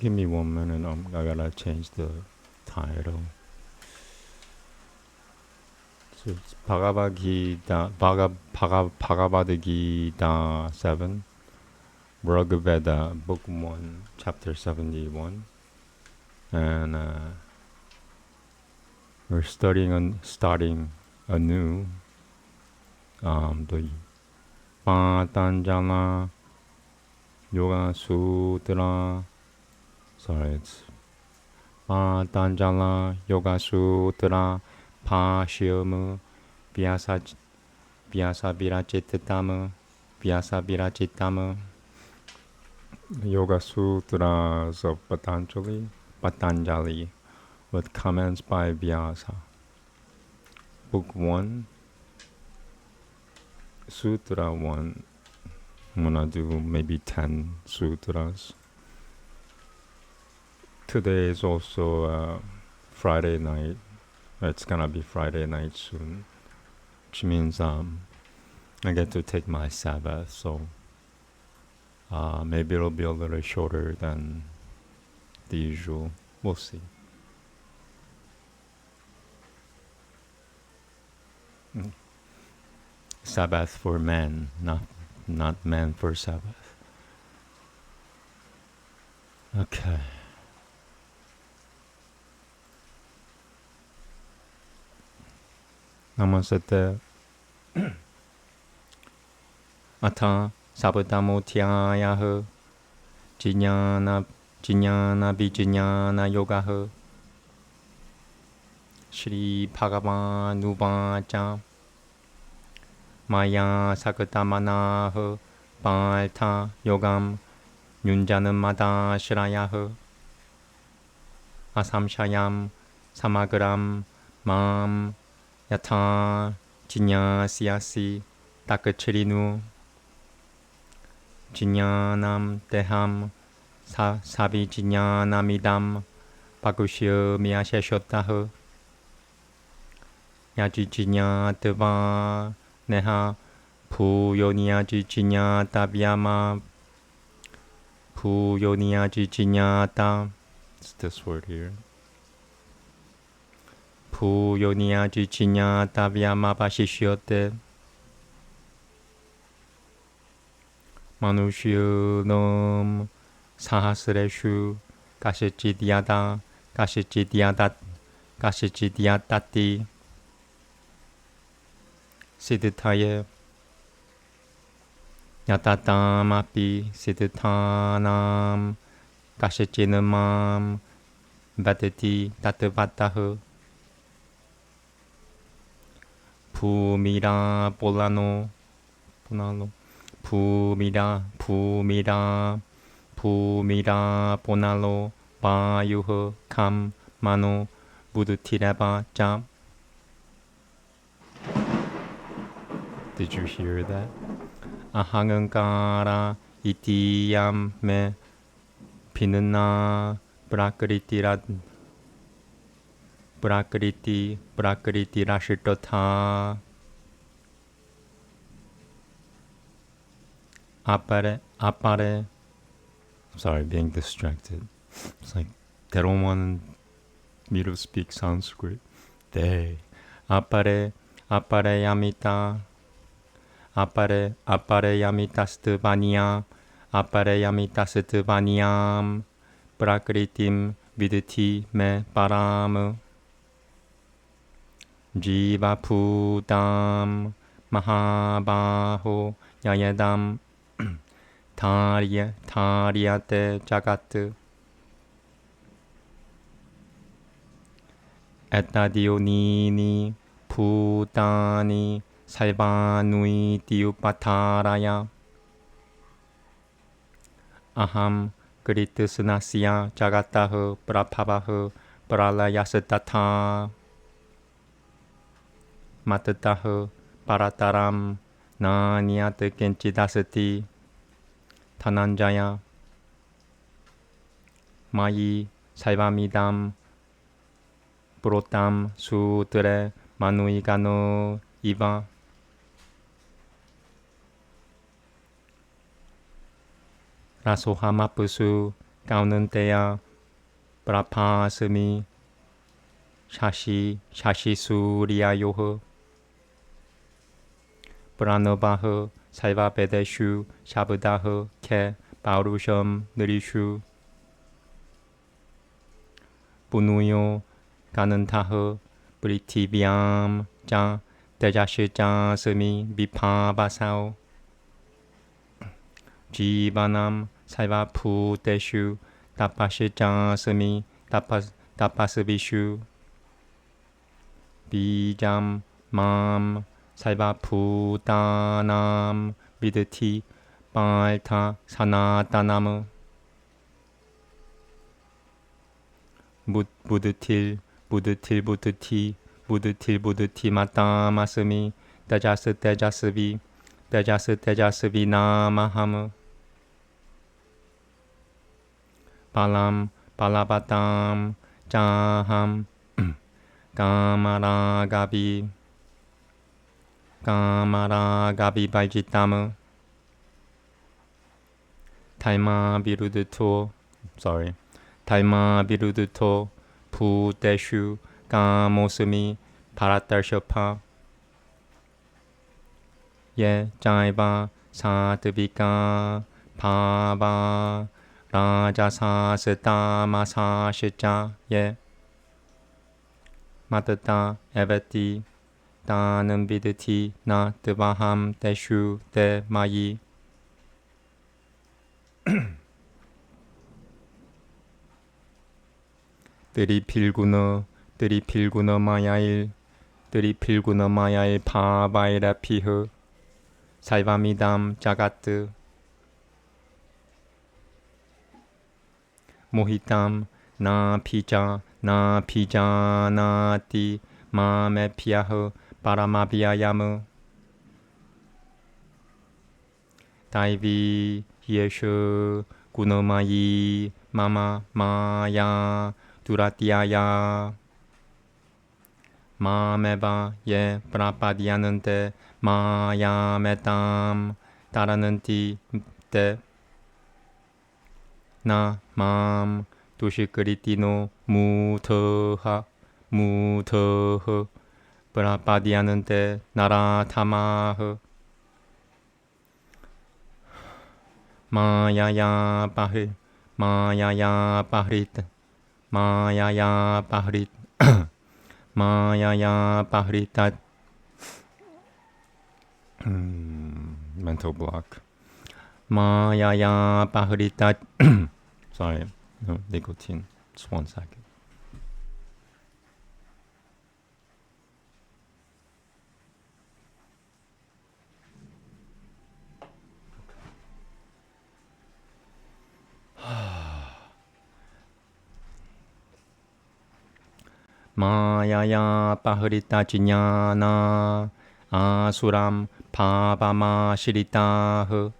Give me 1 minute. I gotta change the title. So it's Bhagavad Gita, Bhagavad Gita 7, Rig Veda, Book 1, Chapter 71, and we're starting anew. The Patanjali Yoga Sutra. Sorry, it's Patanjali Yoga Sutra Pashyam Vyasa Virachitam Yoga Sutras of Patanjali with comments by Vyasa. Book 1, Sutra 1. I'm gonna do maybe 10 sutras. Today is also Friday night. It's gonna be Friday night soon, which means I get to take my Sabbath, so maybe it'll be a little shorter than the usual. We'll see. Sabbath for men, not men for Sabbath. Okay. Namaste. Atha sabutamotyayah jnana vijnana yogaha Shri Bhagavan Maya Sakatamanah Paltha Yogam Yunjanamada Shrayah Asamshayam Samagram Mam Yatha Jinyasyasi Takachrinu Jinyanam Deham Savi Jinyanamidam Pagushya Miyasheshotah Yajijinya Deva Neha Puyoniyajijinya Tavyama Puyoniyajijinyata. It's this word here. Puyoniyajijinya Tavyama Vasishyote Manushyanam Sahasreshu Kashichidyata Kashichidyatati Siddhitaye Yatatam Siddhitanam Kashichinamam Vadati Tatavataha Pumira Polano Pumira Ponalo Vayuha Kam Mano Buddhutiraba Jam. Did you hear that? Ahangankara itiyam me pinana prakriti rashitotha apare. Sorry, being distracted. It's like they don't want me to speak Sanskrit. They apare yamita. Apareyamitastvaniya Apareyamitastvaniam Prakritim Viditi Me Param Jiva Putam Mahabaho Yayadam Taryate Jagat Etadionini Putani Salvanui Tiupataraya Aham Kritisnasya Jagataha Prabhavaha Pralayasatata Matataha Parataram Nanyat Kinchidasati Tananjaya Mayi Salvamidam Protam Sutre Manuigano Iva Rasohamapusu Kaunanteya Prapasami Shashi Suryayoha Pranavaha Saiva Vedeshu Shabdaha Ke Paurusham Nirishu Punuyo Kanantaha Prithiviyam Cha Tejashicha Sami Vipabasao Jivanam Saiva Puteshu Tapashicha Sami Tapasabishu Bijam Mam Saiva Putanam Vidati Balta Sanatanam Buddhatil Buddhati Matamasami Tejasavi Namaham Palabatam Jaham Kamaragabi Vajitam Taima Viruduto Puteshu Kamosami Paratarshapa Ye Jaiva Satvika Pava Rajasa Sitamasa Shicha Ye Matata Evati Danam Vidati Na Devaham Deshu De Mayi Tripilguna Mayail Pavaira Pihu Saivamidam Jagat Mohitam Na Pija Nati Mame Piyahu Paramabhyayam Daivi Yeshu Gunamayi Mama Maya Duratyaya Mameva Ye Prapadyanante Maya Metam Tarananti Te Na Mam Dushikritino Mutaha Prapadyanante Naratamaha Mayaya Pahritat mental block. Mayaya Pahritat sorry, no, nicotine. Just 1 second. Mayaya Pahrita Jinyana Asuram Pavama Shiritah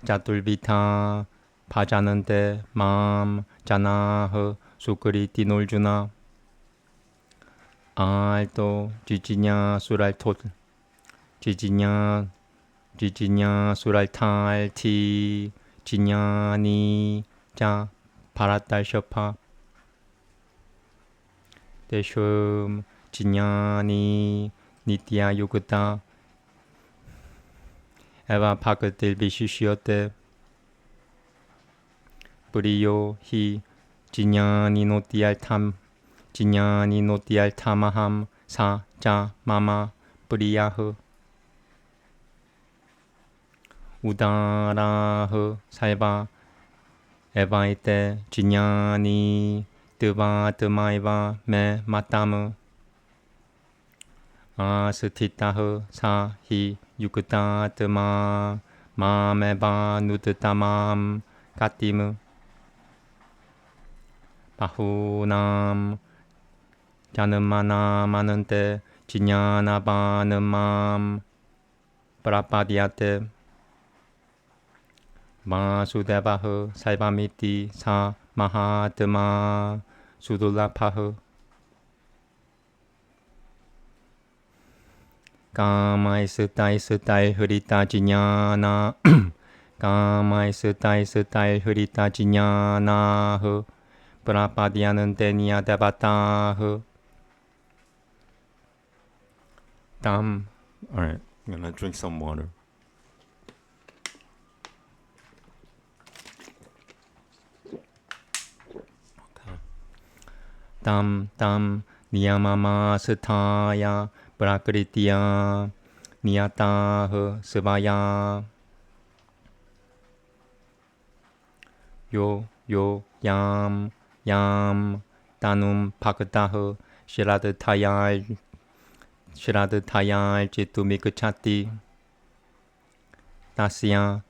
Jatulvita Pajanante Mam Janah Sukriti Noljuna Alto Jijinya Suraltal Ti Jinyani Ja Paratal Shopa Deshum Jinyani Nitya Yugata Eva Pakatil Vishishyote Puriyo Hi Jinyani Notial Tamaham Sa Ja Mama Puriyahu Udarahu Saiva Evaite Jinyani Devadamaiva Me Matamu Asatitahu Sa Hi Yukatatama Mameba Nudatamam Katimu Bahunam Janamana Manante Jinyanabanamam Prapadyate Vasudevahu Saivamiti Sa Mahatma Sudulapahu Kamai Sutai Hurita Jinyana Kamai Stai Hurita Jinyanahu Prapadyanantenya Devatahu. Tam. Alright, I'm gonna drink some water. Tam Niyamama Sataya Prakritya Niyataha Savaya. Yo Yam Tanum Pakataha Shiradatayal Chitumikachati Tasya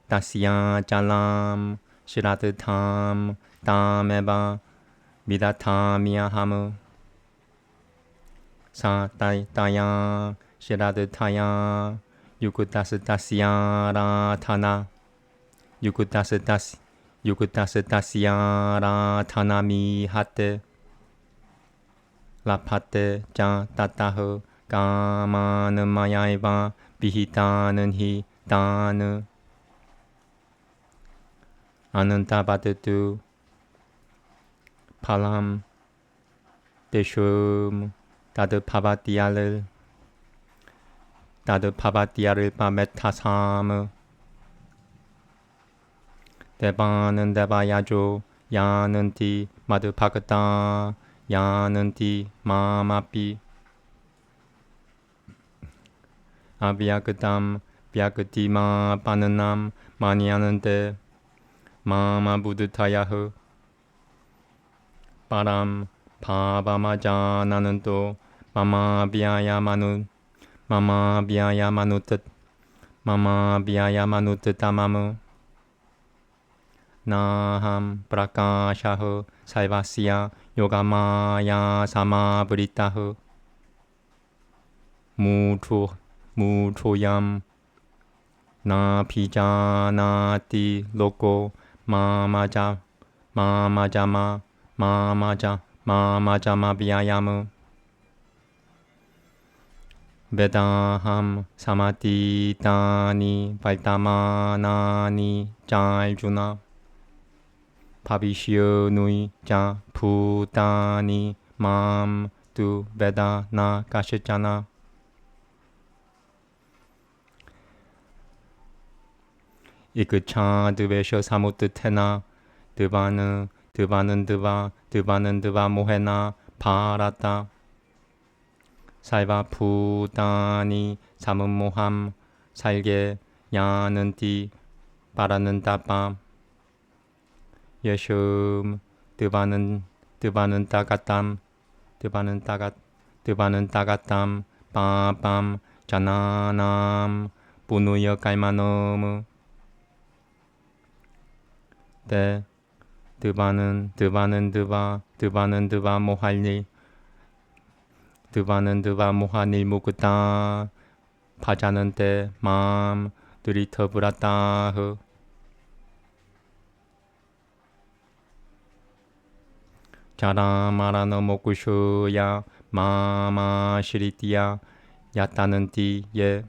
Jalam Shiradatam Tameba Vidatamyahamu Satayang Shiradataya Yukutastasya Ratana Yukutastasya Ratana Mihate Lapate Jatataho Kamanmayaiva Bihitanan Hi Danu Anantabadatu Palam Deshum Dadu Pavatiyalu Pametasam Devanan Devayajo Yananti Madhupakata Yananti Mamapi Avyagatam Vyagatima Pananam Manyanante Mama Buddhatayahu Param Pavamajanananto Mama Vyaya Manutamamu Naham Prakashaho Saivasya Yogamaya Samabritaho Mutroyam Na Pijanati Loko Mamajama Vyayamu Vedaham Samatitani Vaitamanani Jaljuna Pavishyo Nui Ja Putani Mam Tu Vedana Kashachana Ikucha Duvesho Samututena Dvanan Dva Mohena Parata Saiva Putani Samummoham Salge Yananti Paranantapa Yeshum Dvanan Tagatam Papam Jananam Punuya Kaimanom De Dvanan Mohanil Mukta Pajanante Mam Durita Bratahu Jaramarana Mokushuya Mama Shritya Yatananti Ye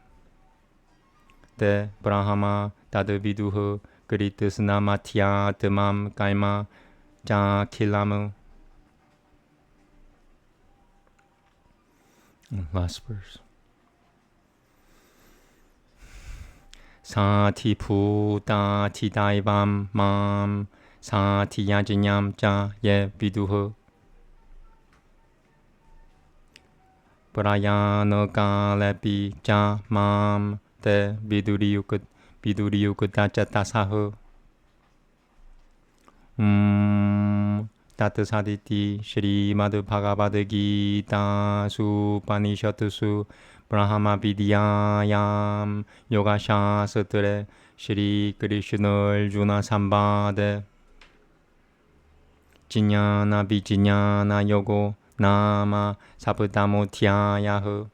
De Brahma Tadaviduhu Kritisna Matya Tamam Kaima Jakilamu. Last verse. Sati Puta Tidaivam Mam Sati Yajinyam Ja Ye Viduhu Prayana Kalepi Ja Mam Te Viduriyukutasahu Tatasaditi Shri Madhu Bhagavad Gita Supanishatusu Brahma Vidyayam Yoga Sutras Shri Krishna Arjuna Sambade Jiñana Vijñana Yogo Nama Sabdamothyayahu.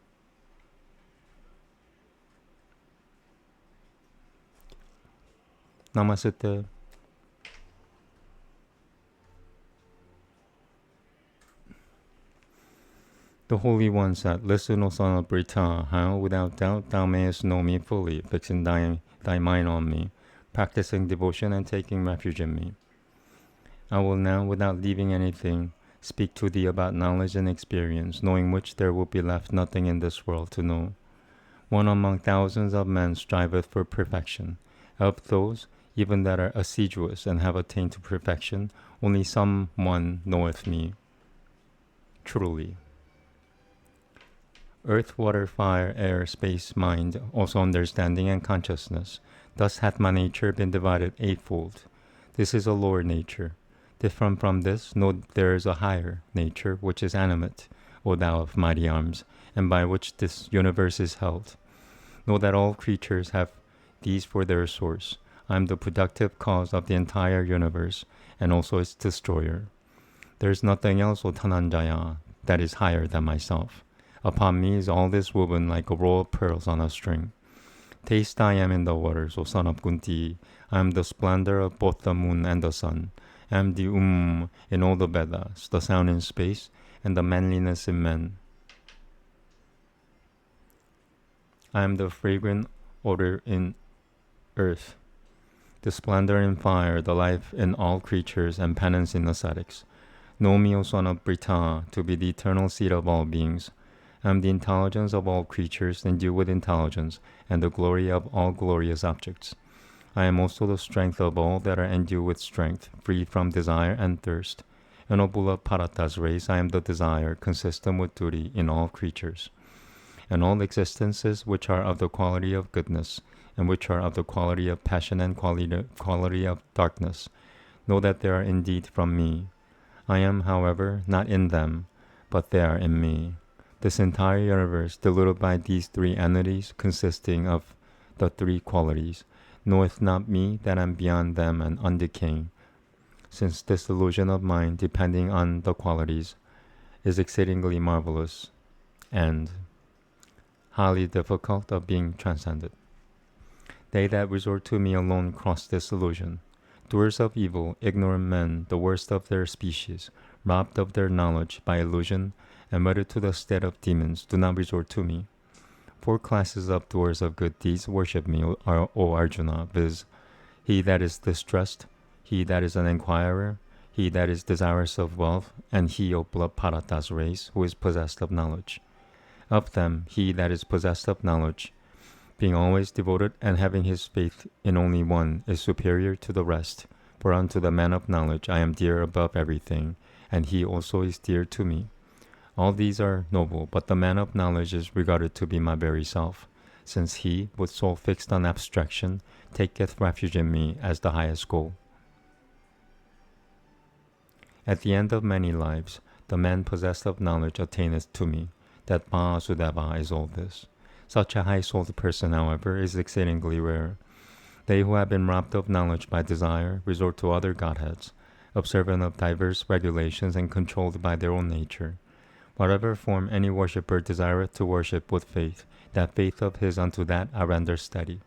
Namaste. The Holy One said, Listen, O son of Brita, how without doubt thou mayest know me fully, fixing thy mind on me. practicing devotion and taking refuge in me. I will now, without leaving anything, speak to thee about knowledge and experience, knowing which there will be left nothing in this world to know. One among thousands of men striveth for perfection. Of those, even that are assiduous and have attained to perfection, only some one knoweth me truly. Earth, water, fire, air, space, mind, also understanding and consciousness. Thus hath my nature been divided eightfold. This is a lower nature. Different from this, know there is a higher nature, which is animate, O thou of mighty arms, and by which this universe is held. Know that all creatures have these for their source. I am the productive cause of the entire universe, and also its destroyer. There is nothing else, O Dhananjaya, that is higher than myself. Upon me is all this woven like a row of pearls on a string. Taste I am in the waters, O son of Kunti. I am the splendor of both the moon and the sun. I am the in all the Vedas, the sound in space, and the manliness in men. I am the fragrant odor in earth, the splendor in fire, the life in all creatures, and penance in ascetics. Know me, O son of Brita, to be the eternal seed of all beings. I am the intelligence of all creatures, endued with intelligence, and the glory of all glorious objects. I am also the strength of all that are endued with strength, free from desire and thirst. In Obula Parata's race, I am the desire, consistent with duty in all creatures. And all existences which are of the quality of goodness, and which are of the quality of passion and quality of darkness, know that they are indeed from me. I am, however, not in them, but they are in me. This entire universe, diluted by these three entities, consisting of the three qualities, knoweth not me that am beyond them and undecaying. Since this illusion of mine, depending on the qualities, is exceedingly marvelous and highly difficult of being transcended. They that resort to me alone cross this illusion. Doers of evil, ignorant men, the worst of their species, robbed of their knowledge by illusion, and wedded to the state of demons, do not resort to me. Four classes of doers of good deeds worship me, O Arjuna, viz. He that is distressed, he that is an inquirer, he that is desirous of wealth, and he of Parata's race, who is possessed of knowledge. Of them, he that is possessed of knowledge, being always devoted and having his faith in only one, is superior to the rest. For unto the man of knowledge I am dear above everything, and he also is dear to me. All these are noble, but the man of knowledge is regarded to be my very self, since he, with soul fixed on abstraction, taketh refuge in me as the highest goal. At the end of many lives, the man possessed of knowledge attaineth to me. That Vasudeva is all this. Such a high-souled person, however, is exceedingly rare. They who have been robbed of knowledge by desire resort to other godheads, observant of diverse regulations and controlled by their own nature. Whatever form any worshipper desireth to worship with faith, that faith of his unto that I render steady.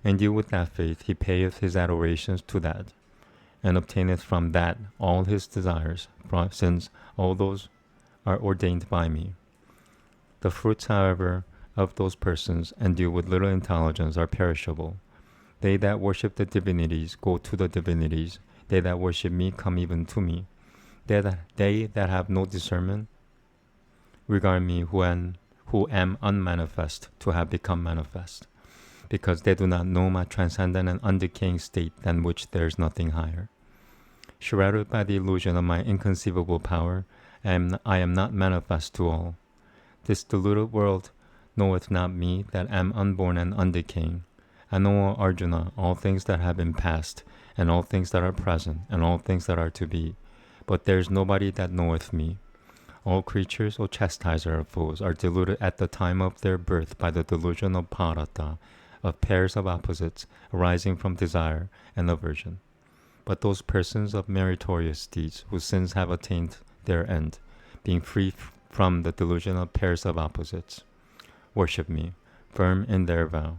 Endued with that faith, he payeth his adorations to that, and obtaineth from that all his desires, since all those are ordained by me. The fruits, however, of those persons endued with little intelligence are perishable. They that worship the divinities go to the divinities. They that worship me come even to me. They that have no discernment regard me who am unmanifest to have become manifest, because they do not know my transcendent and undecaying state than which there is nothing higher. Shrouded by the illusion of my inconceivable power, I am not manifest to all. This deluded world knoweth not me that am unborn and undecaying. I know, O Arjuna, all things that have been past, and all things that are present, and all things that are to be, but there is nobody that knoweth me. All creatures, O chastiser of fools, are deluded at the time of their birth by the delusion of parata, of pairs of opposites arising from desire and aversion. But those persons of meritorious deeds, whose sins have attained their end, being free from the delusion of pairs of opposites, worship me, firm in their vow.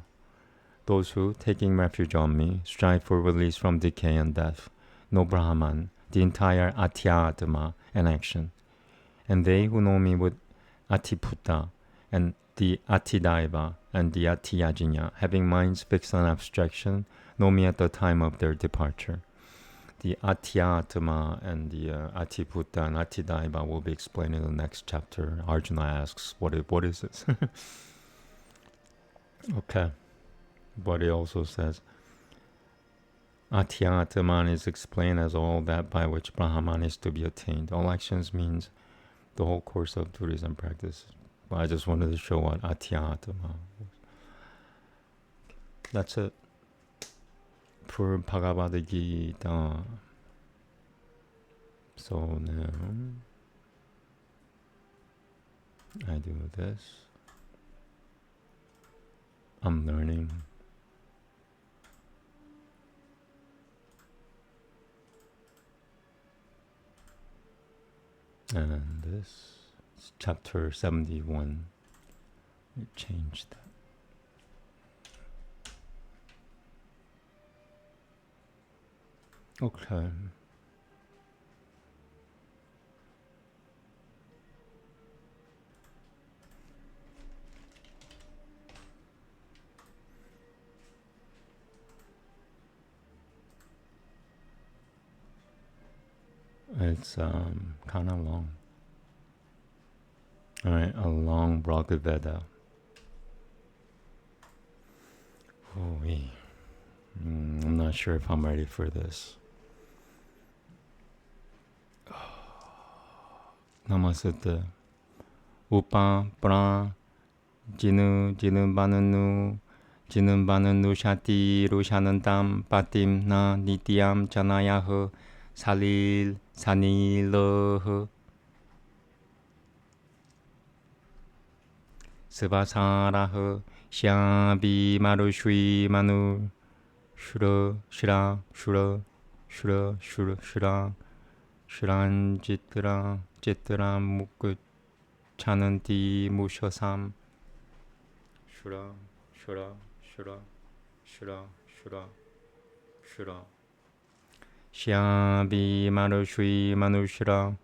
Those who, taking refuge on me, strive for release from decay and death, know Brahman, the entire Adhyatma and action. And they who know me with Atiputta and the Atidaiva and the Atiyajanya, having minds fixed on abstraction, know me at the time of their departure. The Atyatma and the Atibhuta and Atidaiva will be explained in the next chapter. Arjuna asks, what is this? Okay. But he also says, Atyatman is explained as all that by which Brahman is to be attained. All actions means the whole course of duties and practice. I just wanted to show what Atyatma was. That's it for Bhagavad Gita. So now I do this. I'm learning. And this is chapter 71. We changed that. Okay. It's kind of long. All right, a long Bhagavad Gita. I'm not sure if I'm ready for this. Namaste. Upa pra jinu bananu shati rushanantam patim na nityam chanayah salil sanilah Svasarah Shyabhi Marushvi Manu Shura Shran Chitra Mukut Chananti Mushasam Shura Shyabhi Marushvi Manu Shura.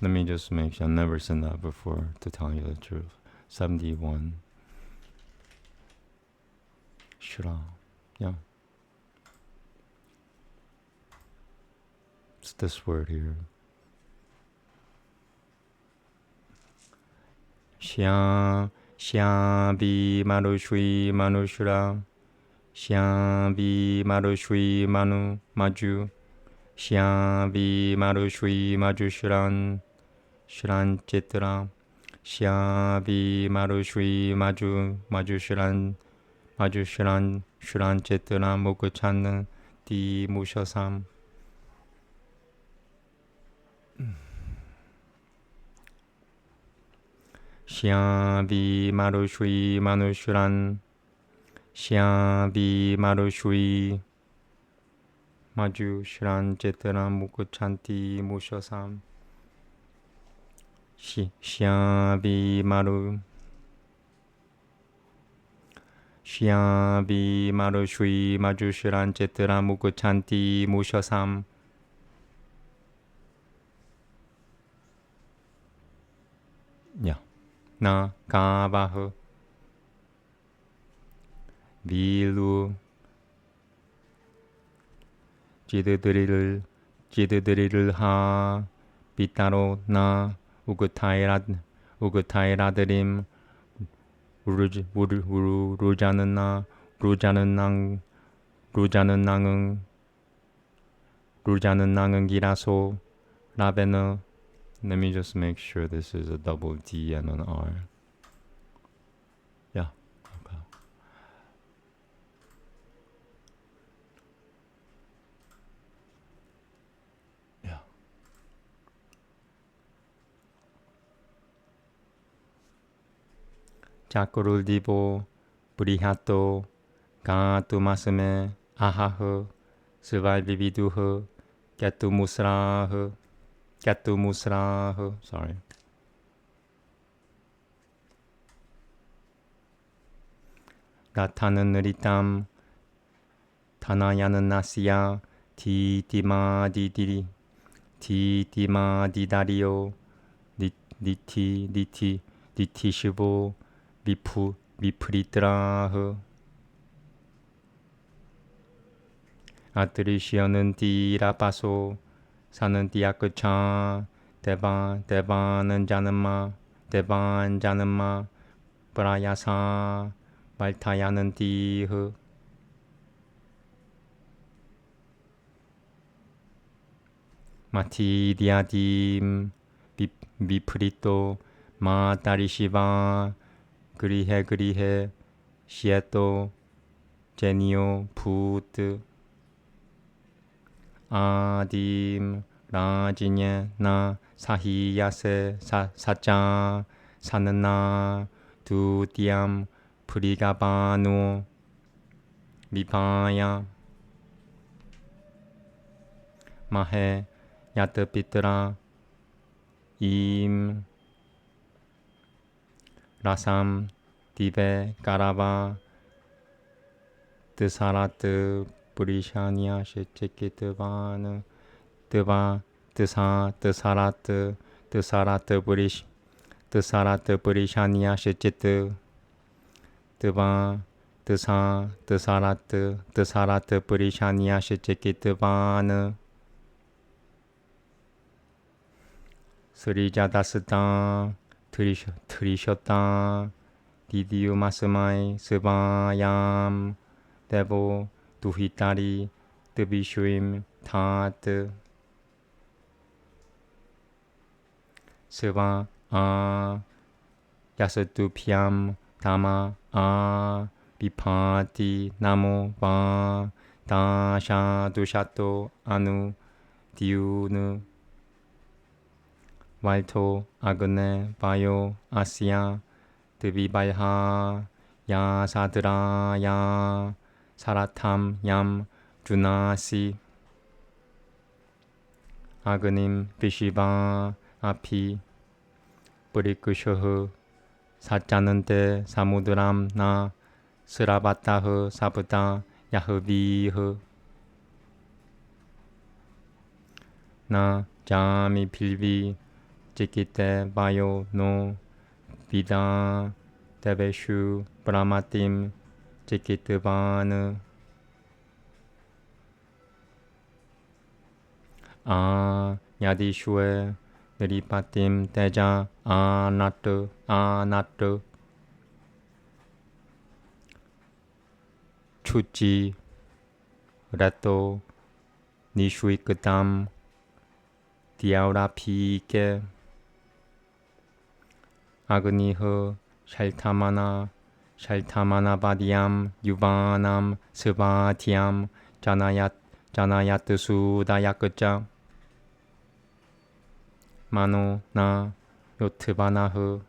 Let me just make sure. I've never said that before, to tell you the truth. 71. Shra. Yeah. It's this word here. Shyabhi Marushvi Manushra. Shyabhi Marushvi Maju. Shyabhi Marushvi Majushran. Shran Chitra. Shyabhi Marushvi Majushran Chitra Mukuchan Ti Mushasam. Shyabhi Marushvi Manushran. Shyabhi Marushvi Majushran Chitra Mukuchanti Mushasam. Shyabhi Marushvi Majushran Chitra Mukuchanti Mushasam. Yeah. Na Kavaha Vilu Jididril Ha Pitaro Na Ugutairadarim Rujananang Giraso Ravena. Let me just make sure this is a double D and an R. Yeah. Okay. Yeah. Chakurul Divo Brihato Gatu Masame Ahaha Survividuha Gatu Musraha. Sorry. Ratanan Ritam Tanayanan Nasya Titima Didario Diti 니티시보 미프리트라흐 아들이 시어는 디라빠소 사는 디아크차 대반은 자는마 대반 자는마 브라야사 말타야는 디흐 마티디아딤 미프리토 마다리시바 그리해 시에토 제니오 푸트 아딤 라지냐 나 사히야세 사짜 사는나 두디암 프리가바노 미파야 마헤 야트피트라 임 라삼 디베 까라바 드사라트 브리샤니아 셰체키트바는 드바 드사라트 브리샤니아 셰체트 드바 드사라트 브리샤니아 셰체키트바는 스리자다스타 트리셨다 디디우 마스마이 스바얌 데보 두히타리 뜨비슈임 타트 스바 야스투피암 다마 비파티 나모 바 다샤 두샤토 아누 디우누 왈토 아그네 바요 아시아 드비발하 야사드라 야 사라탐 얌 주나시 아그님 비시바 아피 뿌리크쇼흐 사짜는데 사무드람 나 스라바타흐 사부다 야흐비흐 나 자미 빌비 지키테 바요 노 비다 데베슈 브라마팀 지키트바느 야디슈에 느리파팀 대자 아나트 추지 레토 니슈이크담 디아우라피게 아그니흐 샬타마나바디암 유바남 스바티암 자나야트수다야크자 마노나 요트바나흐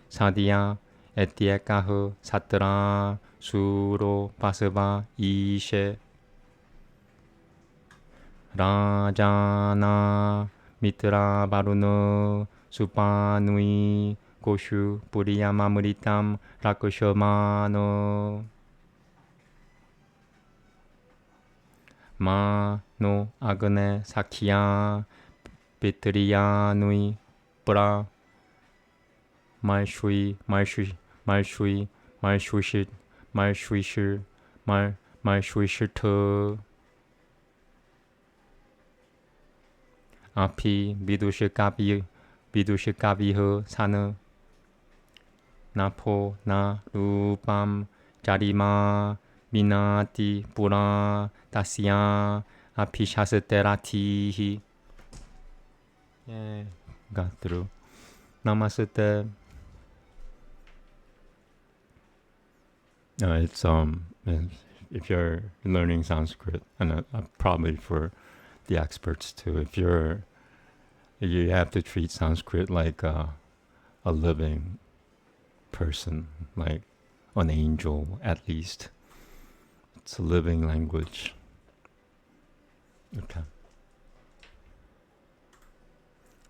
사디야 에티에카흐 사트라 수로 바스바 이셰 라자나 미트라 바루노 수파누이 고슈 뿌리야마무리탐 라쿠쇼마노 마노 아그네 사키야 비트리야 누이 브라 말슈이슈시 말슈이슈트 아피 미두시까비흐 사느 나포 나 루밤 자리마 미나티 뿌라 다시야 아피샤스테라티히 got through. Namaste. It's if you're learning Sanskrit, and probably for the experts too, if you have to treat Sanskrit like a living person, like an angel at least. It's a living language. Okay.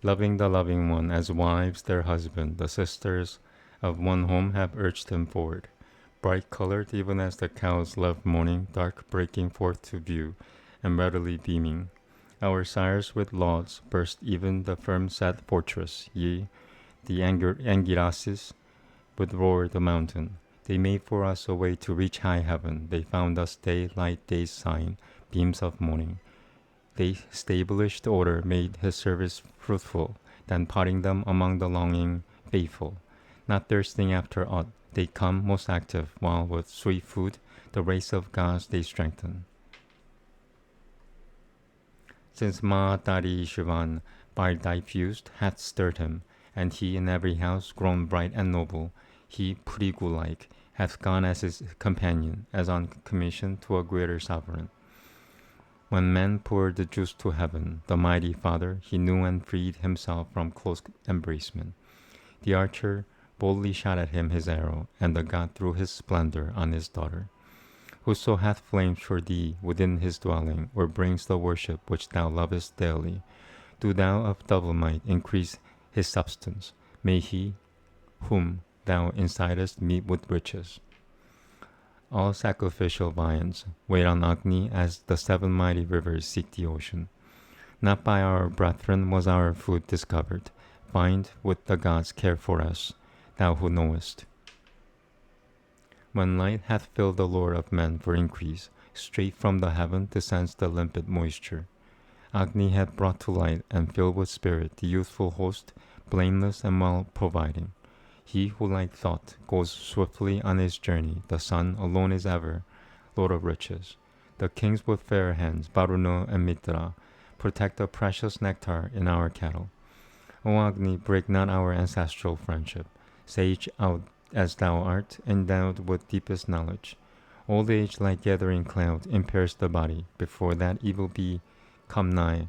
Loving the loving one as wives their husband, the sisters of one home have urged him forward. Bright colored even as the cows love morning, dark breaking forth to view, and readily beaming. Our sires with lauds burst even the firm set fortress, ye the Angirasis would roar the mountain. They made for us a way to reach high heaven. They found us day, light, day's sign, beams of morning. They established order, made his service fruitful, then parting them among the longing faithful. Not thirsting after aught, they come most active, while with sweet food, the race of gods they strengthen. Since Mahatari Shivan, by diffused, hath stirred him, and he in every house grown bright and noble, he, Purigu-like, hath gone as his companion, as on commission to a greater sovereign. When men poured the juice to heaven, the mighty Father, he knew and freed himself from close embracement. The archer boldly shot at him his arrow, and the god threw his splendor on his daughter. Whoso hath flames for thee within his dwelling, or brings the worship which thou lovest daily, do thou of double might increase his substance. May he, whom thou incitest, meet with riches. All sacrificial viands wait on Agni as the seven mighty rivers seek the ocean. Not by our brethren was our food discovered. Find with the gods care for us, thou who knowest. When light hath filled the lore of men for increase, straight from the heaven descends the limpid moisture. Agni hath brought to light and filled with spirit the youthful host, blameless and well providing. He who like thought goes swiftly on his journey, the sun alone is ever Lord of riches. The kings with fair hands, Varuna and Mitra, protect the precious nectar in our cattle. O Agni, break not our ancestral friendship. Sage out as thou art, endowed with deepest knowledge. Old age like gathering cloud impairs the body. Before that evil be come nigh,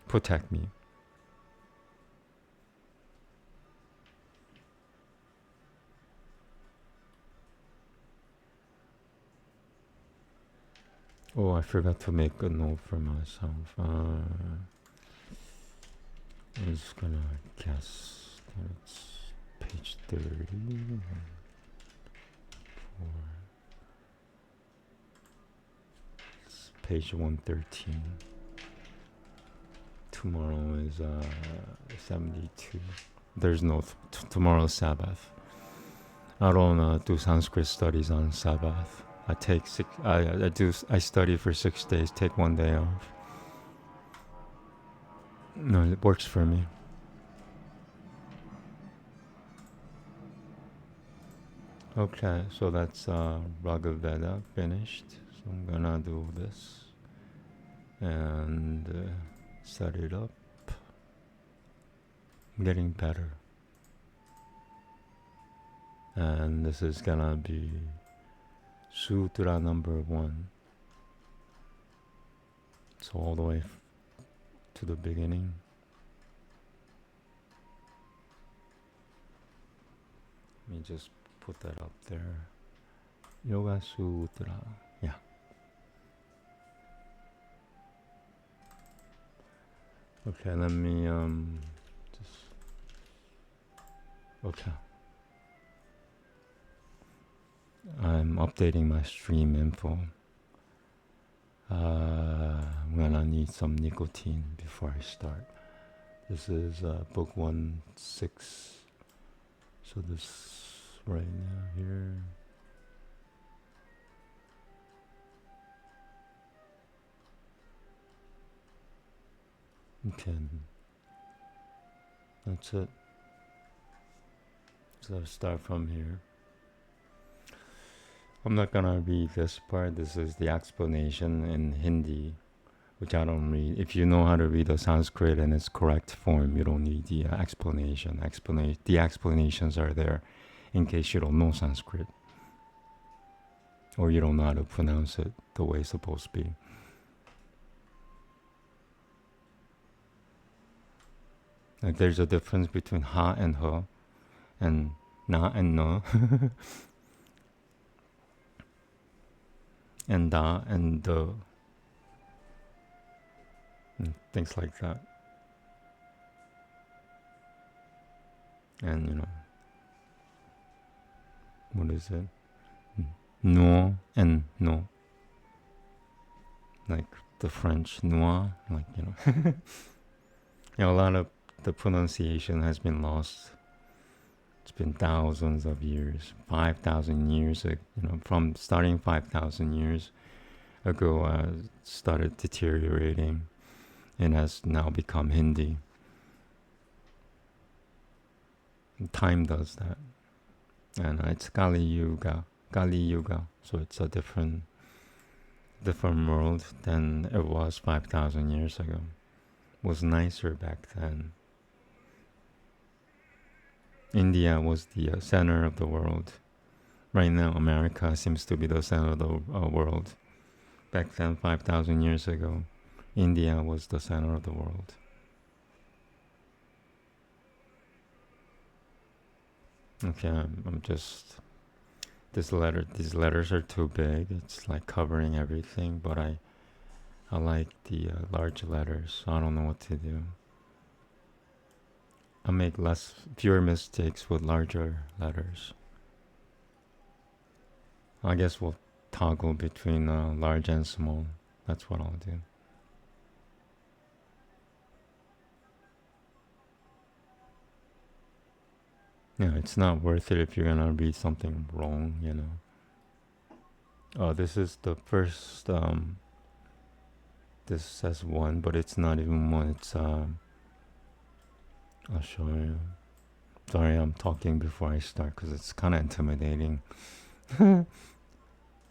protect me. Oh, I forgot to make a note for myself. I was gonna guess that it's page 30. It's page 113. Tomorrow is 72. There's no tomorrow's Sabbath. I don't do Sanskrit studies on Sabbath. I study for 6 days, take 1 day off. No, it works for me. Okay, so that's Bhagavad Gita finished. So I'm gonna do this and set it up. I'm getting better. And this is gonna be Sutra number 1. So all the way to the beginning. Let me just put that up there. Yoga Sutra. Yeah. Okay, let me okay. I'm updating my stream info. I'm gonna need some nicotine before I start. This is book 1-6. So this right now here. Okay. That's it. So I'll start from here. I'm not gonna read this part. This is the explanation in Hindi, which I don't read. If you know how to read the Sanskrit in its correct form, you don't need the explanation. The explanations are there in case you don't know Sanskrit or you don't know how to pronounce it the way it's supposed to be. Like there's a difference between ha and ha, and na and no. And da and the, and things like that. And you know, what is it? No and no. Like the French noir, like, you know. You know, a lot of the pronunciation has been lost. It's been thousands of years, 5,000 years, from starting 5,000 years ago, started deteriorating and has now become Hindi. Time does that. And it's Kali Yuga, so it's a different world than it was 5,000 years ago. It was nicer back then. India was the center of the world. Right now, America seems to be the center of the world. Back then, 5,000 years ago, India was the center of the world. Okay, I'm just... These letters are too big. It's like covering everything, but I like the large letters. So I don't know what to do. I make fewer mistakes with larger letters. I guess we'll toggle between large and small. That's what I'll do. Yeah, it's not worth it if you're gonna read something wrong, Oh, this is the first, this says 1, but it's not even 1, it's, I'll show you. Sorry, I'm talking before I start because it's kind of intimidating.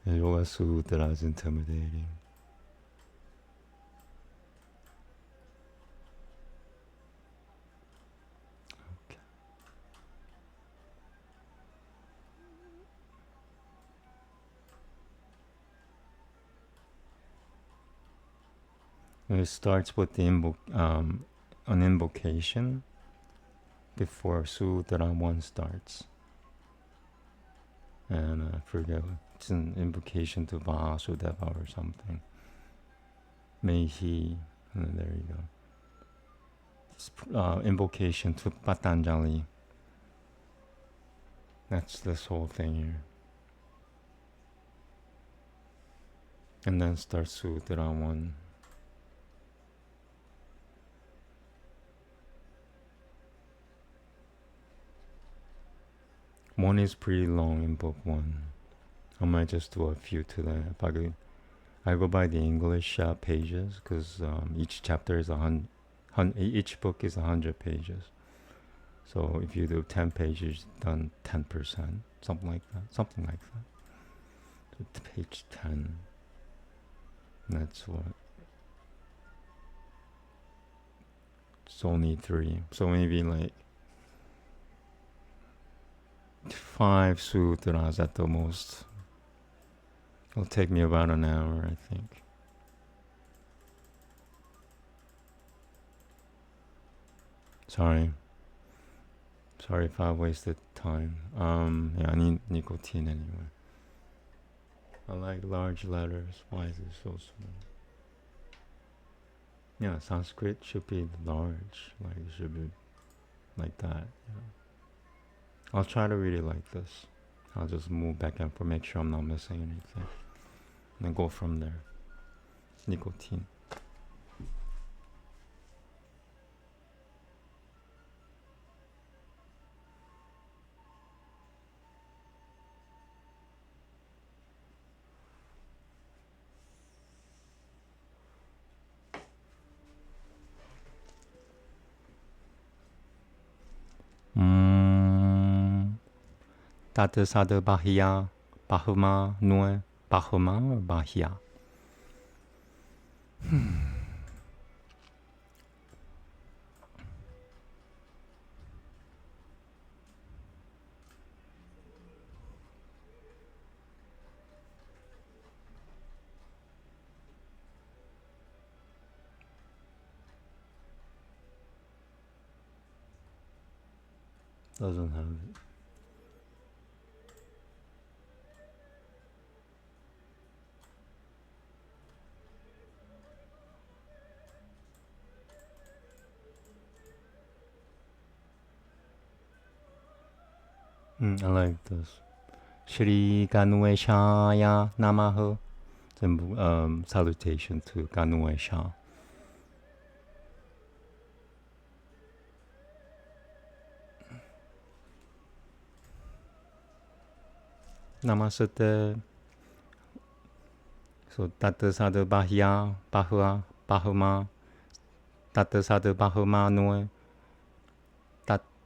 Yoga Sutras is intimidating. Okay. It starts with the an invocation before Sutra 1 starts. And I forget, it's an invocation to Vasudeva or something. May he, there you go. It's invocation to Patanjali. That's this whole thing here. And then starts Sutra 1. One is pretty long in book 1. I might just do a few today. I go by the English pages because each chapter is each book is 100 pages. So if you do 10 pages, done 10%, something like that. So page 10. That's what. It's only 3. So maybe like 5 sutras at the most. It'll take me about an hour, I think. Sorry if I wasted time. Yeah, I need nicotine anyway. I like large letters. Why is it so small? Yeah, Sanskrit should be large. Like it should be like that. Yeah. I'll try to read it like this. I'll just move back and forth, make sure I'm not missing anything. And then go from there. Nicotine. Tata Sada Bahia, Bahuma, Nue, Bahuma or Bahia? Doesn't have it. I like this. Shri Ganueshaya Namaha. Salutation to Ganuesha. Namaste. So Tata Sadhu Bahya, Bahua, Bahuma, Tata Sadhu Bahuma Nue,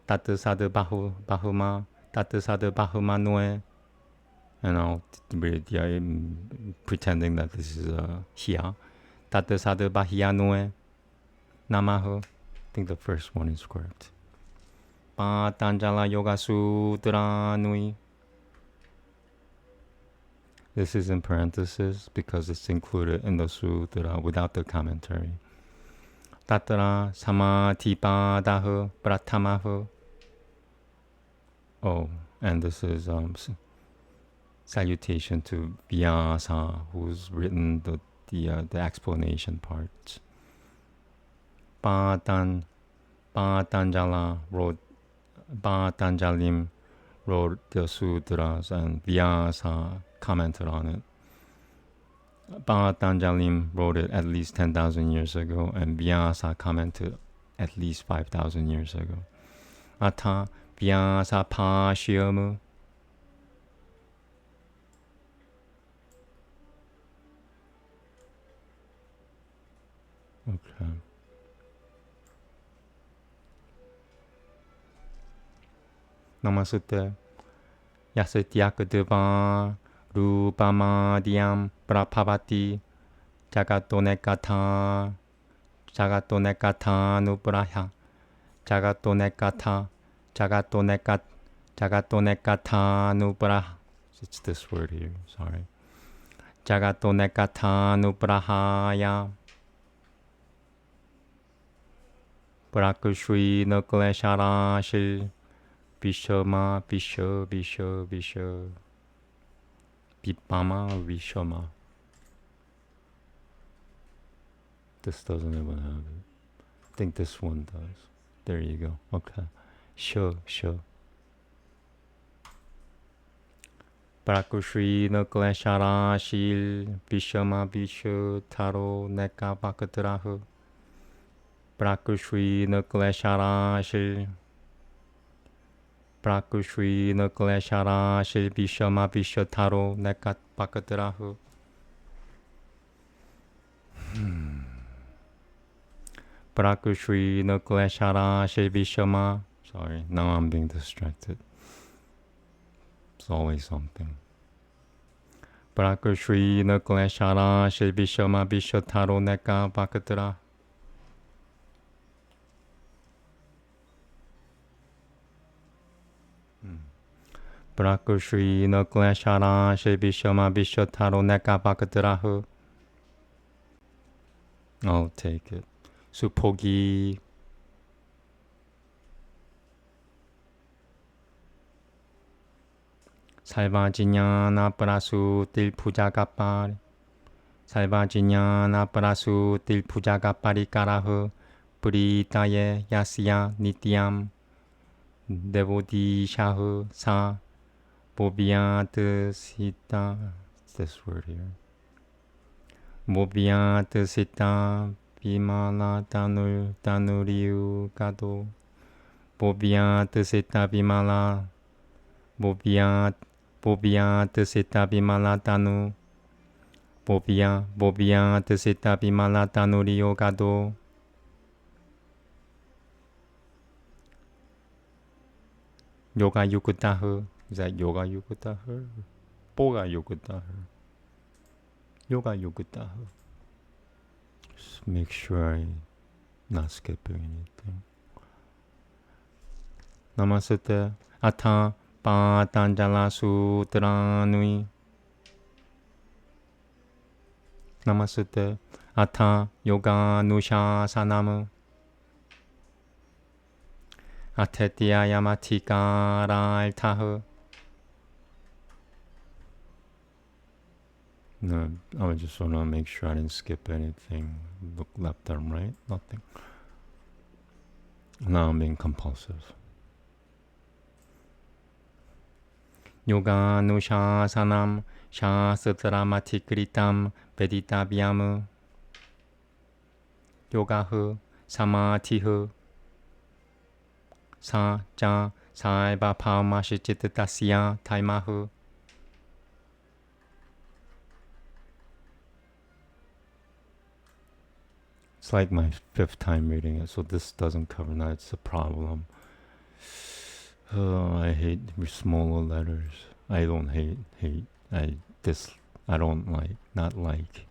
Tata Sadhu Bahuma, Tata Sadhu Bahuma Nue. And I'll read, pretending that this is Hia. Tata Sadhu Bahya Nue, Namahu. I think the first one is correct. Patanjali Yoga Sutras Nui. This is in parentheses because it's included in the sutra without the commentary. Tatra samadhipadahu pratamahu. Oh, and this is salutation to Vyasa, who's written the explanation parts. Patanjalim wrote the sutras and Vyasa commented on it. Patanjali wrote it at least 10,000 years ago, and Vyasa commented at least 5,000 years ago. Atha Vyasa Pashyamu. Okay. Namaste. Yasatyakadeva Rupamadhyam Prabhavati Jagatonekatha Nubraha Jagatonekatha Nubraha. It's this word here, sorry. Jagatonekatha Nubrahaya Prakushri Naklesharashil Vishama Vishama Vipama or Vishama. This doesn't even have it. I think this one does. There you go. Okay. Sure. Prakushri Naklesharashil Vishama Visho Taro Neka Bakatrahu. Prakushri Naklesharashil Prakushri Naklesharashil Vishama Vishataro Nekat Bakatrahu. Prakushri Naklesharashil Vishama. Sorry, now I'm being distracted. It's always something. Prakushri Naklesharashil Vishama Vishataro Neka Bakatrahu. Prakushri Naklesharashil Vishama Vishataro Neka Bakatrahu. I'll take it. Supogi. Salvajiñana Prasu Til Pujakapari. Salvajiñana Prasu Til Pujakapari Karahu. Puritaye Yasya Nityam. Devoti Shahu Sa. Bobhyat Sita. This word here. Bobhyat Sita Vimala Tanuriu Kado. Bobhyat Sita Vimala. Bobhyat Sita Vimala Tanu. Bobhyat Sita Vimala Tanuriu Kado. Yoga Yukutahu. Is that Yoga Yukutahu? Boga Yukutahu. Yoga Yukutahu. Just make sure I'm not skipping anything. Namaste. Atha Patanjala Sutra Nui. Namaste. Atha Yoga Nushasanamu. Atetya Yamatika Raltahu. No, I just want to make sure I didn't skip anything. Look left and right, nothing. Now I'm being compulsive. Yoga Nushasanam Shasatramatikritam Veditavyam. Yogahu Samatihu Sa Cha Saiva Palmashichitasya Taimahu. It's like my 5th time reading it, so this doesn't cover that. It's a problem. I hate smaller letters. I don't hate. I I don't like. Not like.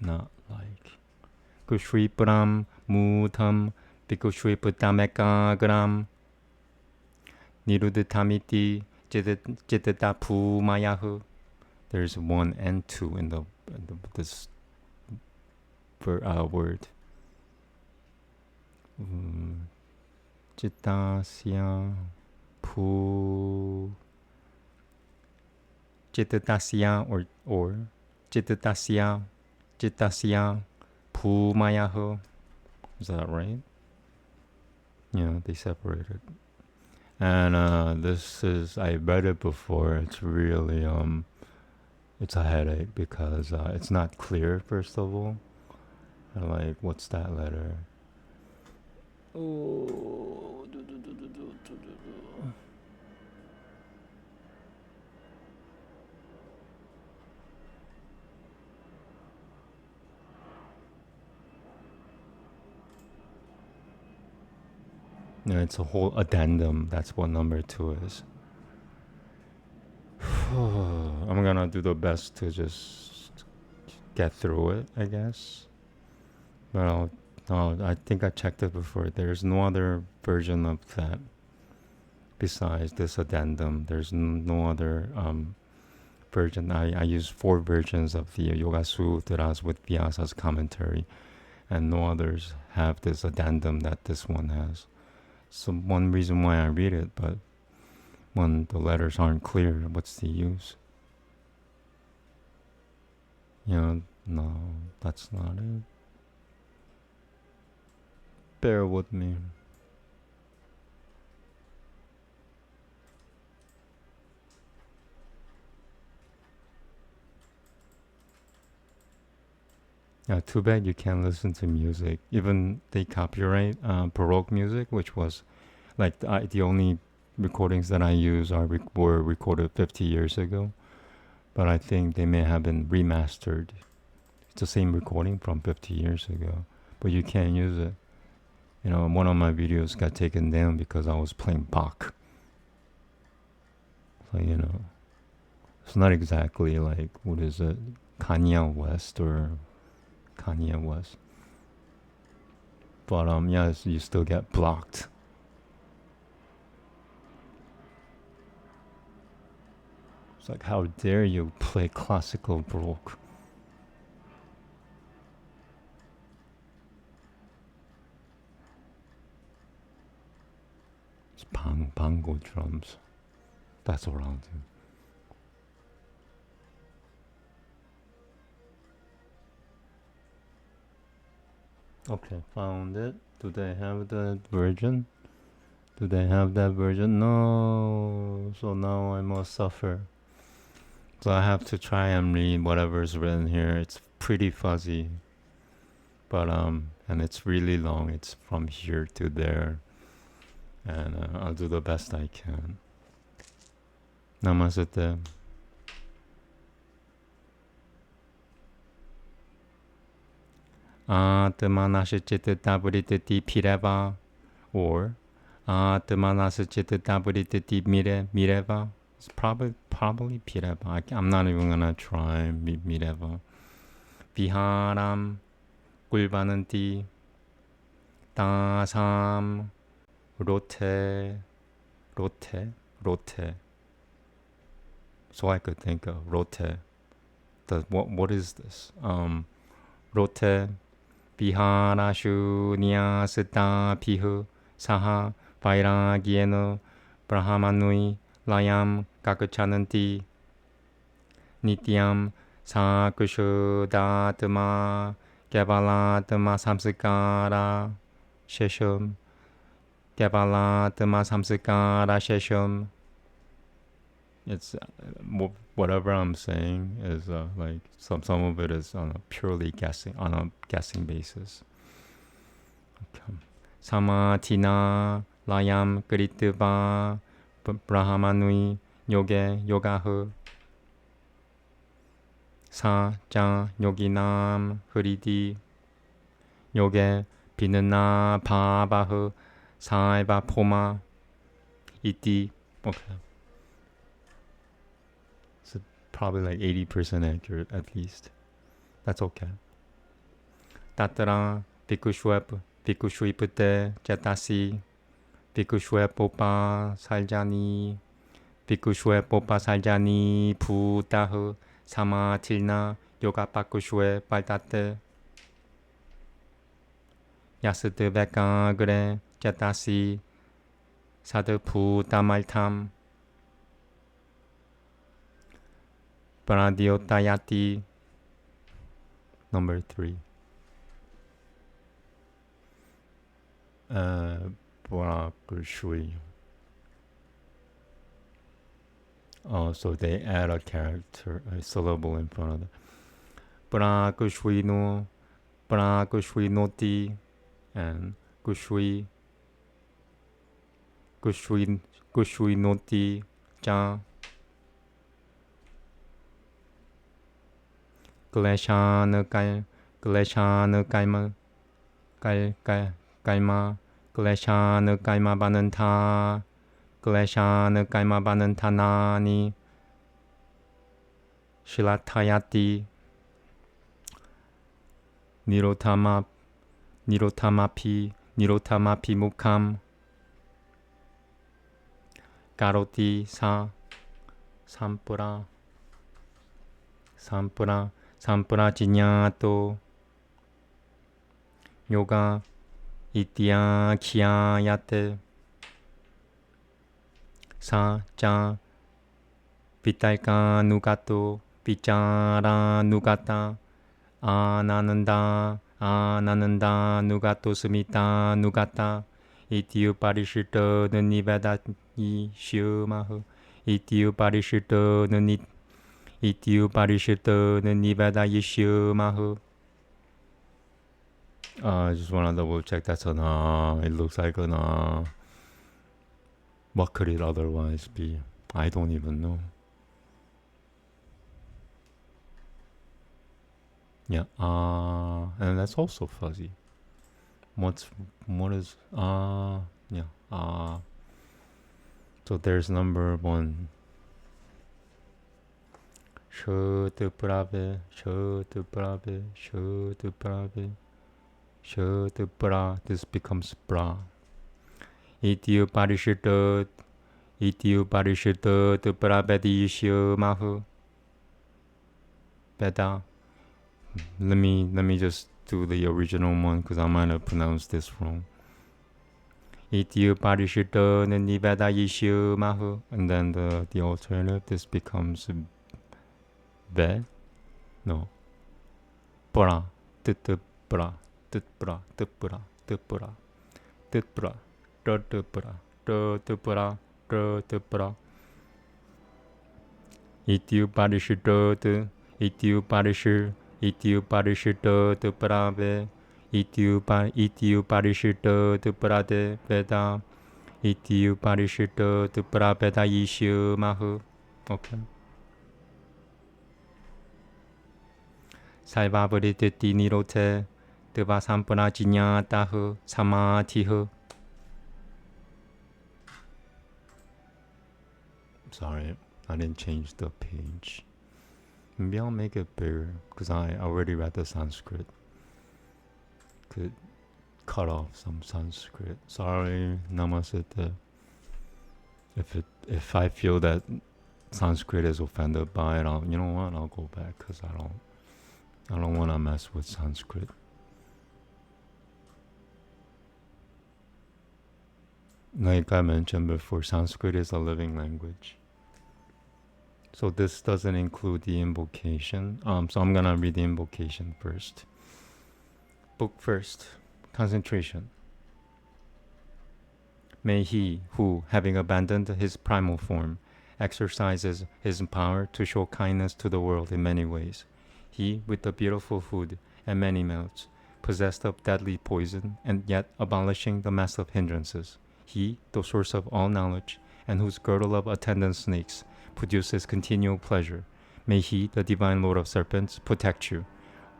Not like. Kushriparam mutam pikushripatamekagram niruditamiti jitatapu mayahu. There's 1 and 2 in this word. Jitasya pu Jitasya or Jitasya pu mayahu. Is that right? Yeah, they separated. And this is, I read it before. It's really it's a headache because it's not clear, first of all. Like, what's that letter? Oh, yeah, it's a whole addendum. That's what number 2 is. I'm gonna do the best to just get through it, I guess. But I think I checked it before. There's no other version of that besides this addendum. There's no other version. I use 4 versions of the Yoga Sutras with Vyasa's commentary, and no others have this addendum that this one has. So one reason why I read it, but when the letters aren't clear, what's the use? No, that's not it. Bear with me. Yeah, too bad you can't listen to music. Even they copyright Baroque music, which was like the only recordings that I use were recorded 50 years ago. But I think they may have been remastered. It's the same recording from 50 years ago, but you can't use it. One of my videos got taken down because I was playing Bach. So, it's not exactly like, what is it, Kanye West or Kanye West. But yeah, you still get blocked. It's like, how dare you play classical Baroque? It's bongo drums. That's what I'll do. Okay, found it. Do they have the version? Do they have that version? No. So now I must suffer. So I have to try and read whatever's written here. It's pretty fuzzy. But and it's really long. It's from here to there. And I'll do the best I can. Namaste. Atmanasachittabhrititi pireva, or Atmanasachittabhrititi mireva. It's probably pireva. I'm not even gonna try mireva. Viharam kulvananti tasam rote. So I could think of rote. What is this? Rote Viharashu nyasita pihu saha vairagyena brahmanui layam kakachananti nityam sakushudatma kevalatma samskara shesham kevalatma samskara shesham. It's whatever I'm saying is like some of it is on a guessing basis. Okay. Samatina layam kritva brahmanui yogahu sa ja yoginam hridi 요게 비는나 바바흐 사이바 포마 이띠. Okay. So probably like 80% accurate at least. That's okay. 따따라 비쿠슈이프테 제타시 비쿠슈에 뽀빠 살자니 비쿠슈에 뽀빠 살자니 부다흐 사마틸나 요가 바쿠슈에 발다테 야스드 베까 그래 제타시 사드 부다말탐 브라디오타야티. Number 3. Brakushui. Oh, so they add a character, a syllable in front of it. Brakushuino, Brakushuinoti, and Kushuinoti, Cha. Gleshana Kaima, Kaima, Gleshana Kaima Bananta, Gleshana Kaima Banantanani, Shilatayati, Nirotamapi Mukam, Karoti Sampura Jinyato, Yoga Itya Khyayate, Sa Cha Vitalka Nugato, Vichara Nugata, Ananda Nugato Sumita Nugata, Ityu Parishita Niveda Yishumahu, Ityu Parishita Ityu Parishita Niveda Yishumahu. I just want to double check that's an it looks like an what could it otherwise be? I don't even know. Yeah, and that's also fuzzy. What is yeah, so there's number 1. Shotuprave, this becomes bra. Ityu Parishita Prabedi Yishumahu. Beda. Let me just do the original one because I might have pronounced this wrong. Ityu Parishita Niveda Yishumahu. And then the alternative, this becomes Be? No. Bra. Bra. Bra. Bra. Bra. Bra. Bra. Bra. Ityu Parishita Prave. Ityu Parishita Prade Veda. Ityu Parishita Prabeda Yishumahu. Okay. Salvavariti Nirote Deva Sampana Jinyatahu Samatihu. Sorry, I didn't change the page. Maybe I'll make it bigger because I already read the Sanskrit. Could cut off some Sanskrit. Sorry, Namaste. If I feel that Sanskrit is offended by it, you know what? I'll go back because I don't want to mess with Sanskrit. Like I mentioned before, Sanskrit is a living language. So this doesn't include the invocation. So I'm gonna read the invocation first. Book first. Concentration. May he who, having abandoned his primal form, exercises his power to show kindness to the world in many ways. He with the beautiful food and many mouths, possessed of deadly poison, and yet abolishing the mass of hindrances. He, the source of all knowledge, and whose girdle of attendant snakes produces continual pleasure. May he, the divine Lord of serpents, protect you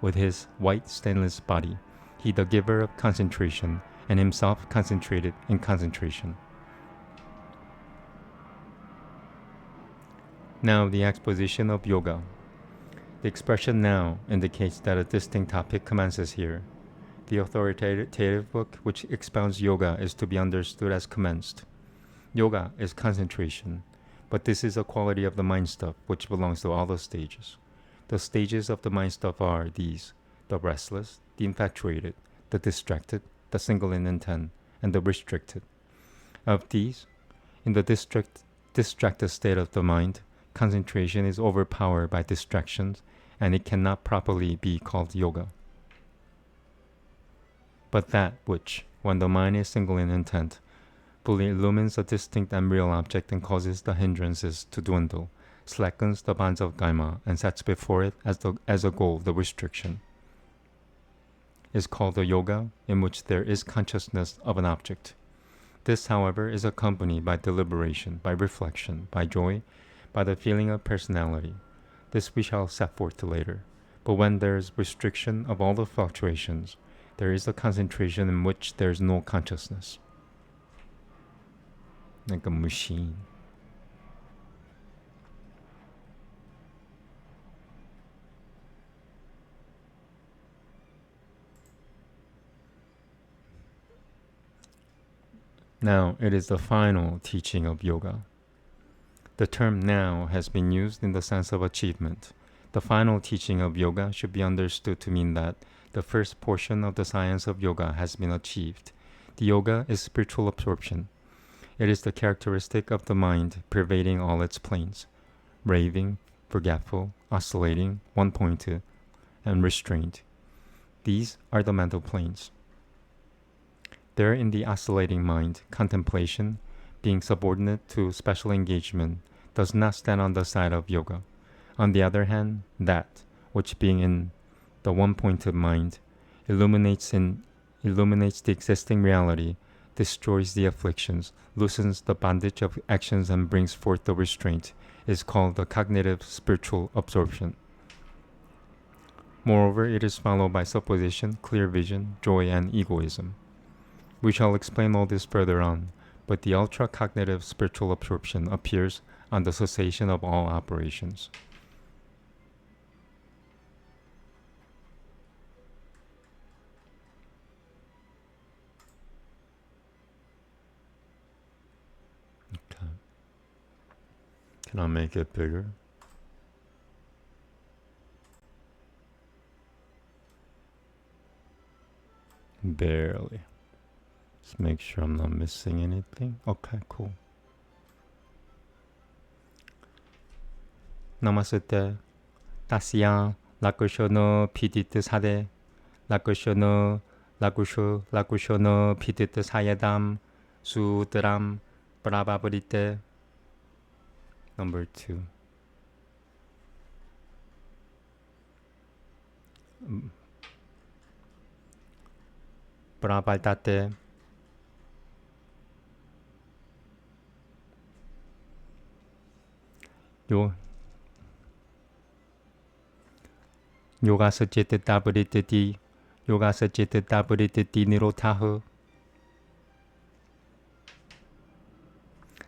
with his white stainless body. he the giver of concentration, and himself concentrated in concentration. Now the exposition of yoga. The expression now indicates that a distinct topic commences here. The authoritative book which expounds yoga is to be understood as commenced. Yoga is concentration, but this is a quality of the mind stuff which belongs to all the stages. The stages of the mind stuff are these: the restless, the infatuated, the distracted, the single in intent, and the restricted. Of these, in the distracted state of the mind, concentration is overpowered by distractions, and it cannot properly be called yoga. But that which, when the mind is single in intent, fully illumines a distinct and real object and causes the hindrances to dwindle, slackens the bonds of karma, and sets before it as a goal the restriction, is called the yoga in which there is consciousness of an object. This, however, is accompanied by deliberation, by reflection, by joy, by the feeling of personality. This we shall set forth later. But when there is restriction of all the fluctuations, there is a concentration in which there is no consciousness. Like a machine. Now, it is the final teaching of yoga. The term now has been used in the sense of achievement. The final teaching of yoga should be understood to mean that the first portion of the science of yoga has been achieved. The yoga is spiritual absorption. It is the characteristic of the mind pervading all its planes: raving, forgetful, oscillating, one-pointed, and restrained. These are the mental planes. There in the oscillating mind, contemplation, being subordinate to special engagement, does not stand on the side of yoga. On the other hand, that which being in the one-pointed mind illuminates the existing reality, destroys the afflictions, loosens the bondage of actions, and brings forth the restraint, is called the cognitive spiritual absorption. Moreover, it is followed by supposition, clear vision, joy, and egoism. We shall explain all this further on, but the ultra-cognitive spiritual absorption appears on the cessation of all operations. Okay. Can I make it bigger? Barely. Let's make sure I'm not missing anything. Okay, cool. Namaste. Tasya lakushono pidit sade. Lakushono pidit sayadam sudram prabhavarite. Number 2. Prabhaldate. Yoga Sutras Nirotaha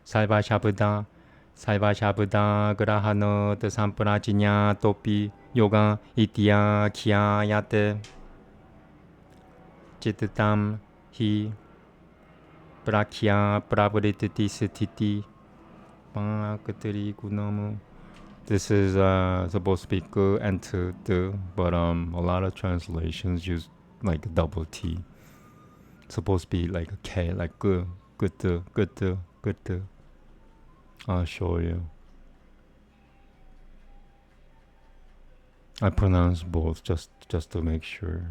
Salva Shabda Grahana the Samprajinya Topi Yoga Itya Kya Yate Chitatam Hi Prakya Prabhrititi Sititi Pakatari Gunamu. This is supposed to be gu and to do, but a lot of translations use like a double T. It's supposed to be like a K, like gu, good to. I'll show you. I pronounce both just to make sure.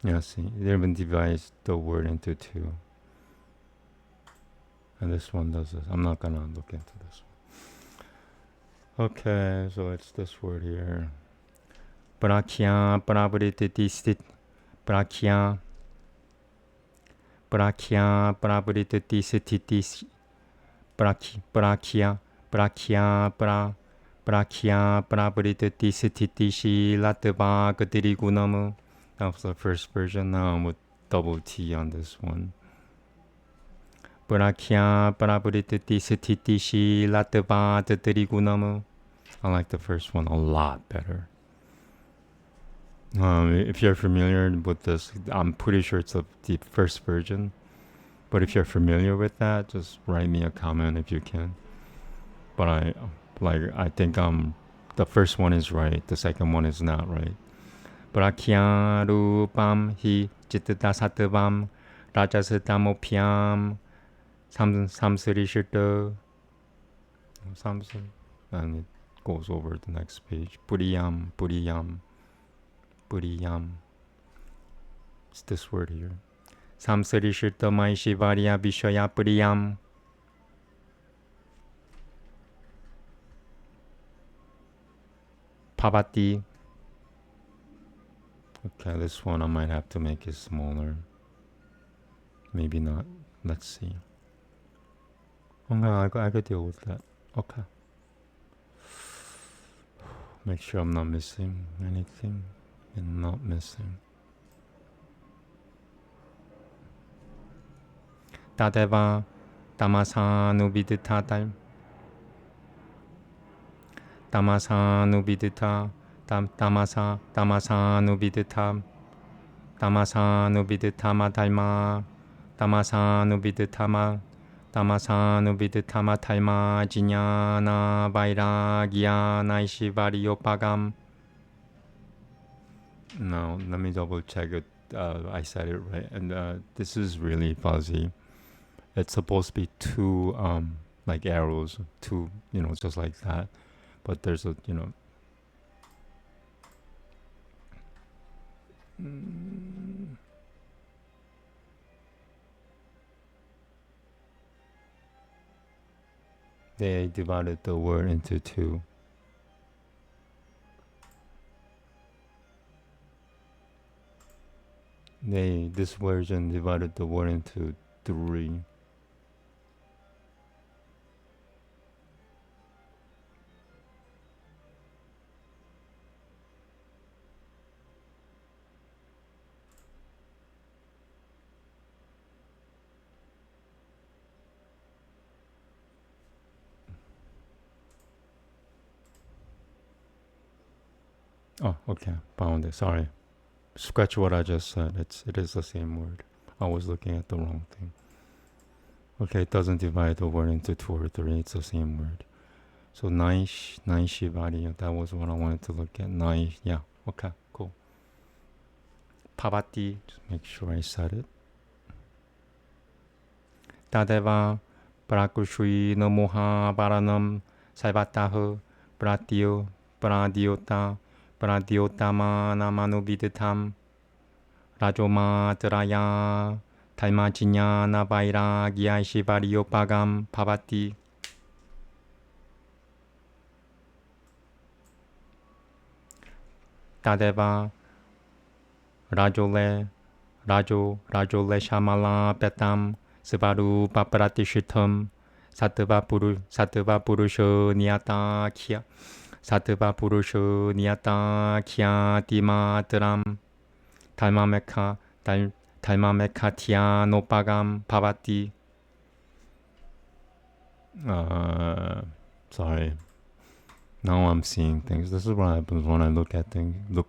Yeah, see, they even divides the word into 2. And this one does this. I'm not gonna look into this one. Okay, so it's this word here. Prakya prabhrititi sit. Prakya prabhrititi sititi. Prakya Prabhritati Sthiti Shilatva Gatirigunamu. That was the first version. Now I'm with double T on this one. Prakya Prabhritati Sthiti Shilatva Gatirigunamu. I like the first one a lot better. If you're familiar with this, I'm pretty sure it's the first version. But if you're familiar with that, just write me a comment if you can. But I think the first one is right, the second one is not right. Prakya rupam hi chittata sattvam rajastamopyam samsarishita. And it goes over the next page. Puriyam. It's this word here. Samsarishita Maishivarya Vishaya Puriyam. Pavati. Okay, this one I might have to make it smaller. Maybe not. Let's see. I could deal with that. Okay. Make sure I'm not missing anything and not missing. Tadeva Tamasanubidita Tamasanubidita Tamasanubidita Tamasanubiditama Dharma Tamasanubiditama Dharma Jnana Vairagya Naishivariopagam. No, let me double check it. I said it right. And this is really fuzzy. It's supposed to be two like arrows, two, just like that. But there's a, they divided the word into two. This version divided the word into three. Oh, okay, found it. Sorry. Scratch what I just said. It is the same word. I was looking at the wrong thing. Okay, it doesn't divide the word into two or three. It's the same word. So Naishivariya, that was what I wanted to look at. Yeah, okay, cool. Pavati, just make sure I said it. Tadeva Prakushui Namoha Varanam Saivataha Pradiota Pradiotama Namanubiditam Rajoma Traya Taimachinyana Vairagya Shivariopagam Pavati. Tadeva Rajole Shamala Petam Sivaru Papratishitam Sattva Purusho Niyata Kya Sattva Purusho Niyata Kya Timatram Talmamekha Tya Nopagam Pavati. Sorry. Now I'm seeing things. This is what happens when I look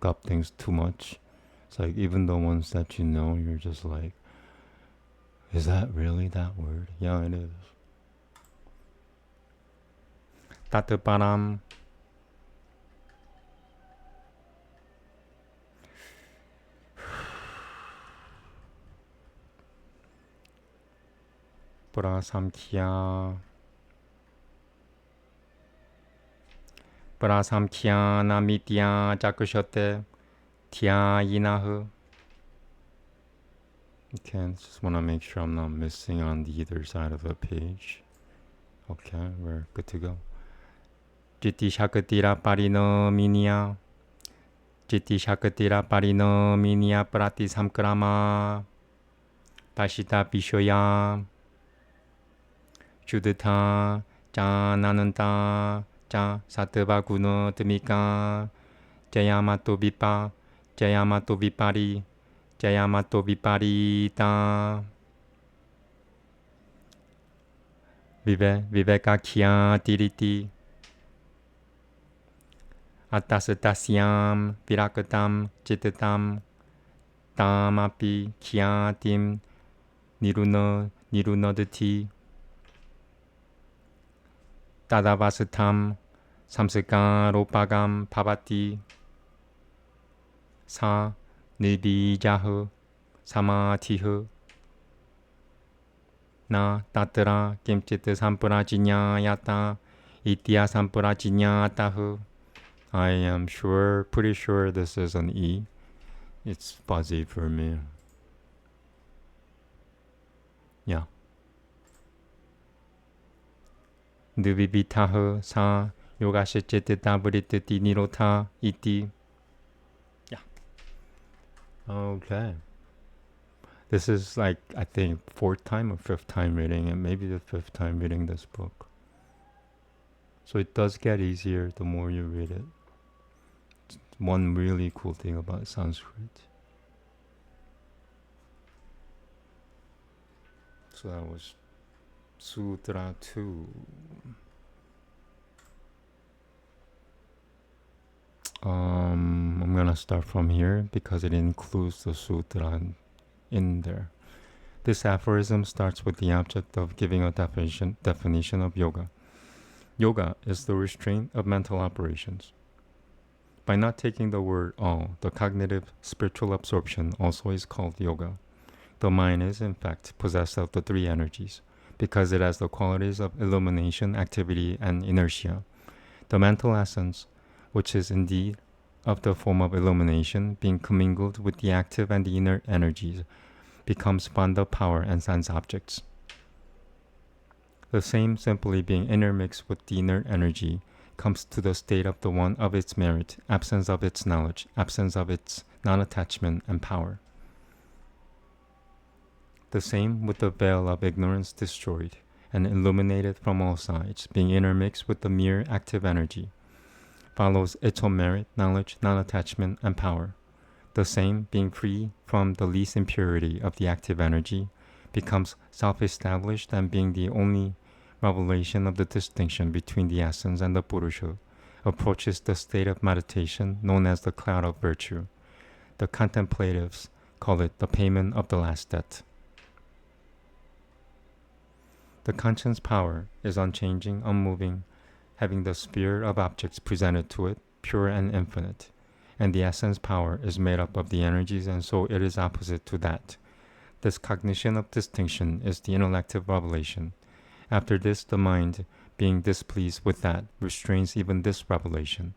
up things too much. It's like even the ones that you're just like, is that really that word? Yeah, it is. Tataparam Prasamkhya Namitya Jakushote Tya Yinahu. Okay, just want to make sure I'm not missing on either side of the page. Okay, we're good to go. Jiti Shakatira Parino Minya Prati Samkrama Pashita Pishoya 주드타 자 나는타 자 사트바 구노 드미까 자야마토 비파 자야마토 비파리 자야마토 비파리타 viveka tiriti atasatasiyam virakatam chitatam tamapi kyatim nirunadati tadavasatam samsakaropagam pavati sa nibijah samatih na tatra kimchit sampurajinyayata itya sampurajinyatahu. I am pretty sure this is an E. It's fuzzy for me. Yeah. Dvivitahu sa yogashititaburitati nirota iti. Yeah. Okay. This is like, I think, 4th time or 5th time reading, and maybe the 5th time reading this book. So it does get easier the more you read it. It's one really cool thing about Sanskrit. So that was Sutra 2. I'm gonna start from here because it includes the sutra in there. This aphorism starts with the object of giving a definition of yoga. Yoga is the restraint of mental operations. By not taking the word all, the cognitive spiritual absorption also is called yoga. The mind is, in fact, possessed of the 3 energies, because it has the qualities of illumination, activity, and inertia. The mental essence, which is indeed of the form of illumination, being commingled with the active and the inert energies, becomes fond of power and sense objects. The same simply being intermixed with the inert energy comes to the state of the one of its merit, absence of its knowledge, absence of its non-attachment and power. The same with the veil of ignorance destroyed and illuminated from all sides, being intermixed with the mere active energy, follows its own merit, knowledge, non-attachment, and power. The same, being free from the least impurity of the active energy, becomes self-established and being the only revelation of the distinction between the essence and the Purusha, approaches the state of meditation known as the cloud of virtue. The contemplatives call it the payment of the last debt. The conscience power is unchanging, unmoving, having the sphere of objects presented to it, pure and infinite. And the essence power is made up of the energies, and so it is opposite to that. This cognition of distinction is the intellective revelation. After this, the mind, being displeased with that, restrains even this revelation.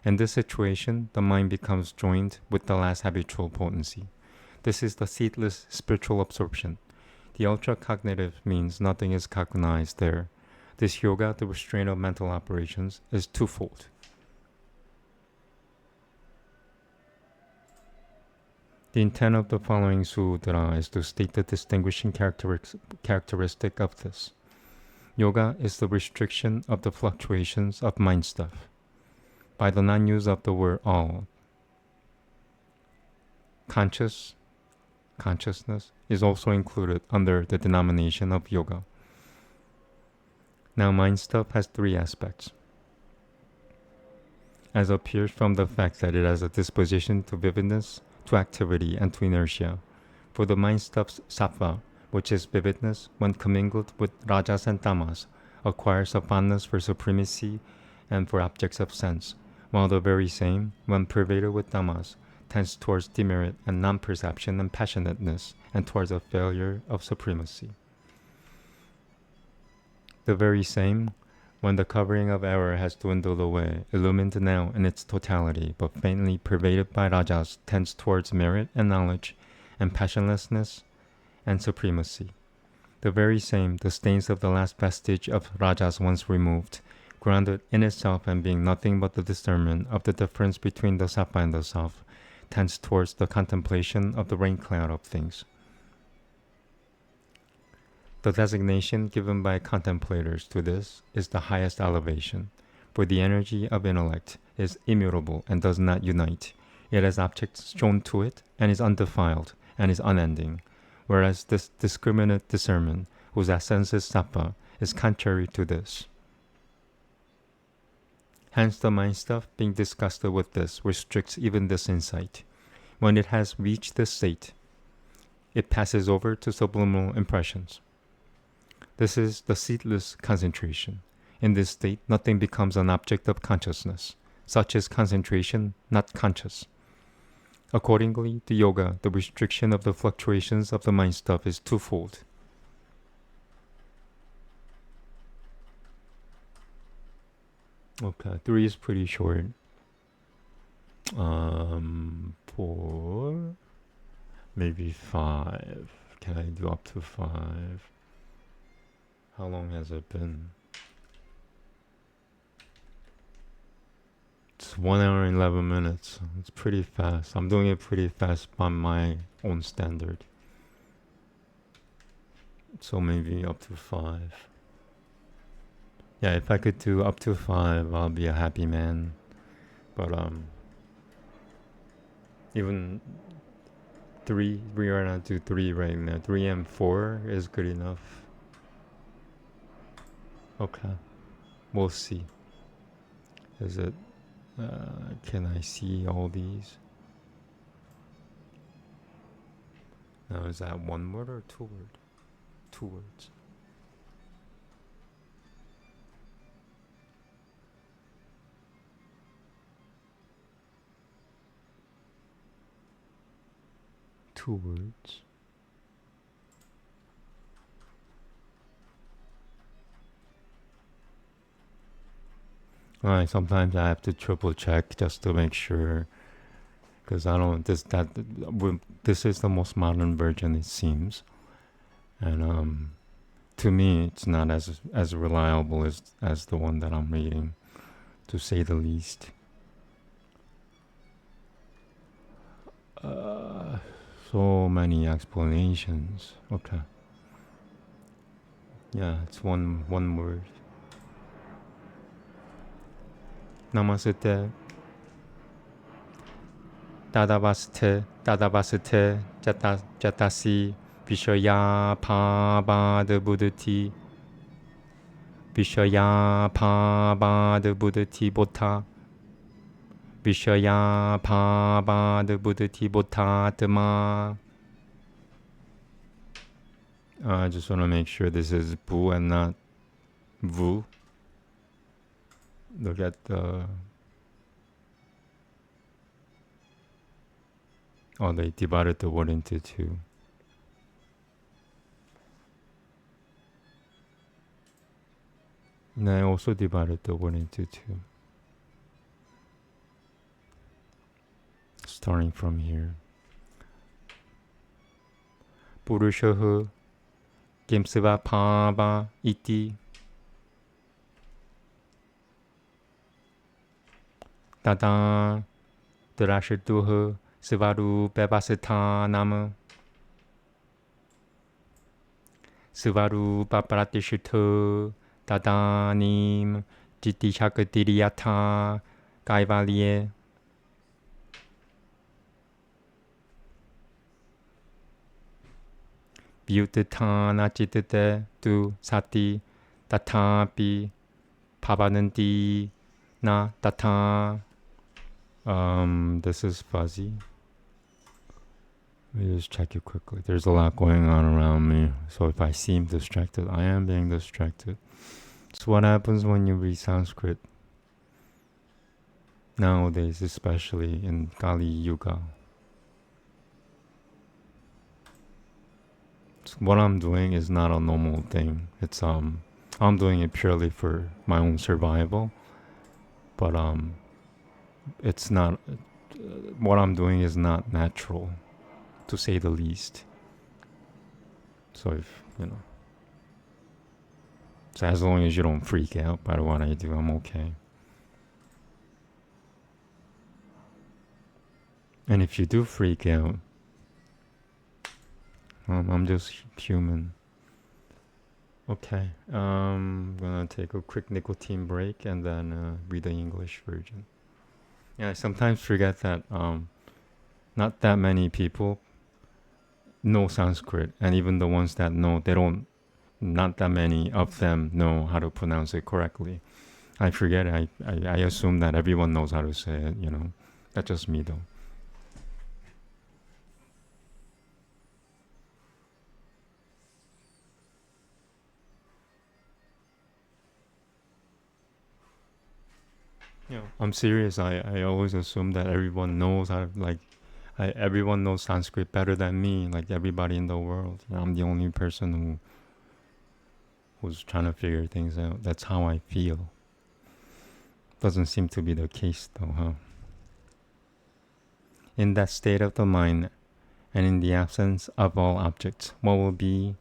In this situation, the mind becomes joined with the last habitual potency. This is the seedless spiritual absorption. The ultra-cognitive means nothing is cognized there. This yoga, the restraint of mental operations, is twofold. The intent of the following sutra is to state the distinguishing characteristic of this. Yoga is the restriction of the fluctuations of mind stuff. By the non-use of the word all, consciousness is also included under the denomination of yoga. Now, mind stuff has 3 aspects, as appears from the fact that it has a disposition to vividness, to activity, and to inertia. For the mind stuff's sattva, which is vividness, when commingled with rajas and tamas, acquires a fondness for supremacy and for objects of sense, while the very same, when pervaded with tamas, tends towards demerit and non-perception and passionateness, and towards a failure of supremacy. The very same, when the covering of error has dwindled away, illumined now in its totality, but faintly pervaded by rajas, tends towards merit and knowledge, and passionlessness and supremacy. The very same, the stains of the last vestige of rajas once removed, grounded in itself and being nothing but the discernment of the difference between the sattva and the self, tends towards the contemplation of the rain cloud of things. The designation given by contemplators to this is the highest elevation, for the energy of intellect is immutable and does not unite. It has objects shown to it and is undefiled and is unending, whereas this discriminate discernment, whose essence is sattva, is contrary to this. Hence the mind stuff being disgusted with this restricts even this insight. When it has reached this state, it passes over to subliminal impressions. This is the seatless concentration. In this state, nothing becomes an object of consciousness. Such is concentration, not conscious. Accordingly, the yoga, the restriction of the fluctuations of the mind stuff is twofold. Okay, 3 is pretty short. 4, maybe 5. Can I do up to 5? How long has it been? It's 1 hour and 11 minutes. It's pretty fast. I'm doing it pretty fast by my own standard. So maybe up to 5. Yeah, if I could do up to 5, I'll be a happy man. But even 3, we are not do 3 right now. 3 and 4 is good enough. Okay, we'll see. Is it? Can I see all these? Now, is that 1 word or 2 word? 2 words. Two words. Alright, sometimes I have to triple check just to make sure, because I don't this is the most modern version, it seems, and to me it's not as reliable as the one that I'm reading, to say the least. So many explanations. Okay. Yeah, it's one word. Namaste. Tadavaste jatasi vishaya pabad buddhati vishaya pabad buddhati botta vishaya pabad buddhati bottatma. I just want to make sure this is bu and not vu. Look at the... Oh, they divided the word into 2. And I also divided the word into 2. Starting from here. Purushaha Kimsava Pava Iti Tada Drashituha Sivaru Pevasita Nama Sivaru Paparatishita Tadanim Jitishakatiriyata Kaivalye. Vyutitana Chitite Tu Sati Tatapi Pavananti Na Tata. This is fuzzy. Let me just check it quickly. There's a lot going on around me, so if I seem distracted, I am being distracted. It's what happens when you read Sanskrit. Nowadays, especially in Kali Yuga. What I'm doing is not a normal thing. It's I'm doing it purely for my own survival. But it's not. What I'm doing is not natural, to say the least. So if so as long as you don't freak out by what I do, I'm okay. And if you do freak out, I'm just human. Okay, I'm gonna take a quick nicotine break and then read the English version. Yeah, I sometimes forget that not that many people know Sanskrit, and even the ones that know, they don't. Not that many of them know how to pronounce it correctly. I forget it. I assume that everyone knows how to say it. That's just me though. I'm serious. I always assume that everyone knows how to everyone knows Sanskrit better than me. Like everybody in the world. I'm the only person who's trying to figure things out. That's how I feel. Doesn't seem to be the case though, huh? In that state of the mind, and in the absence of all objects, what will be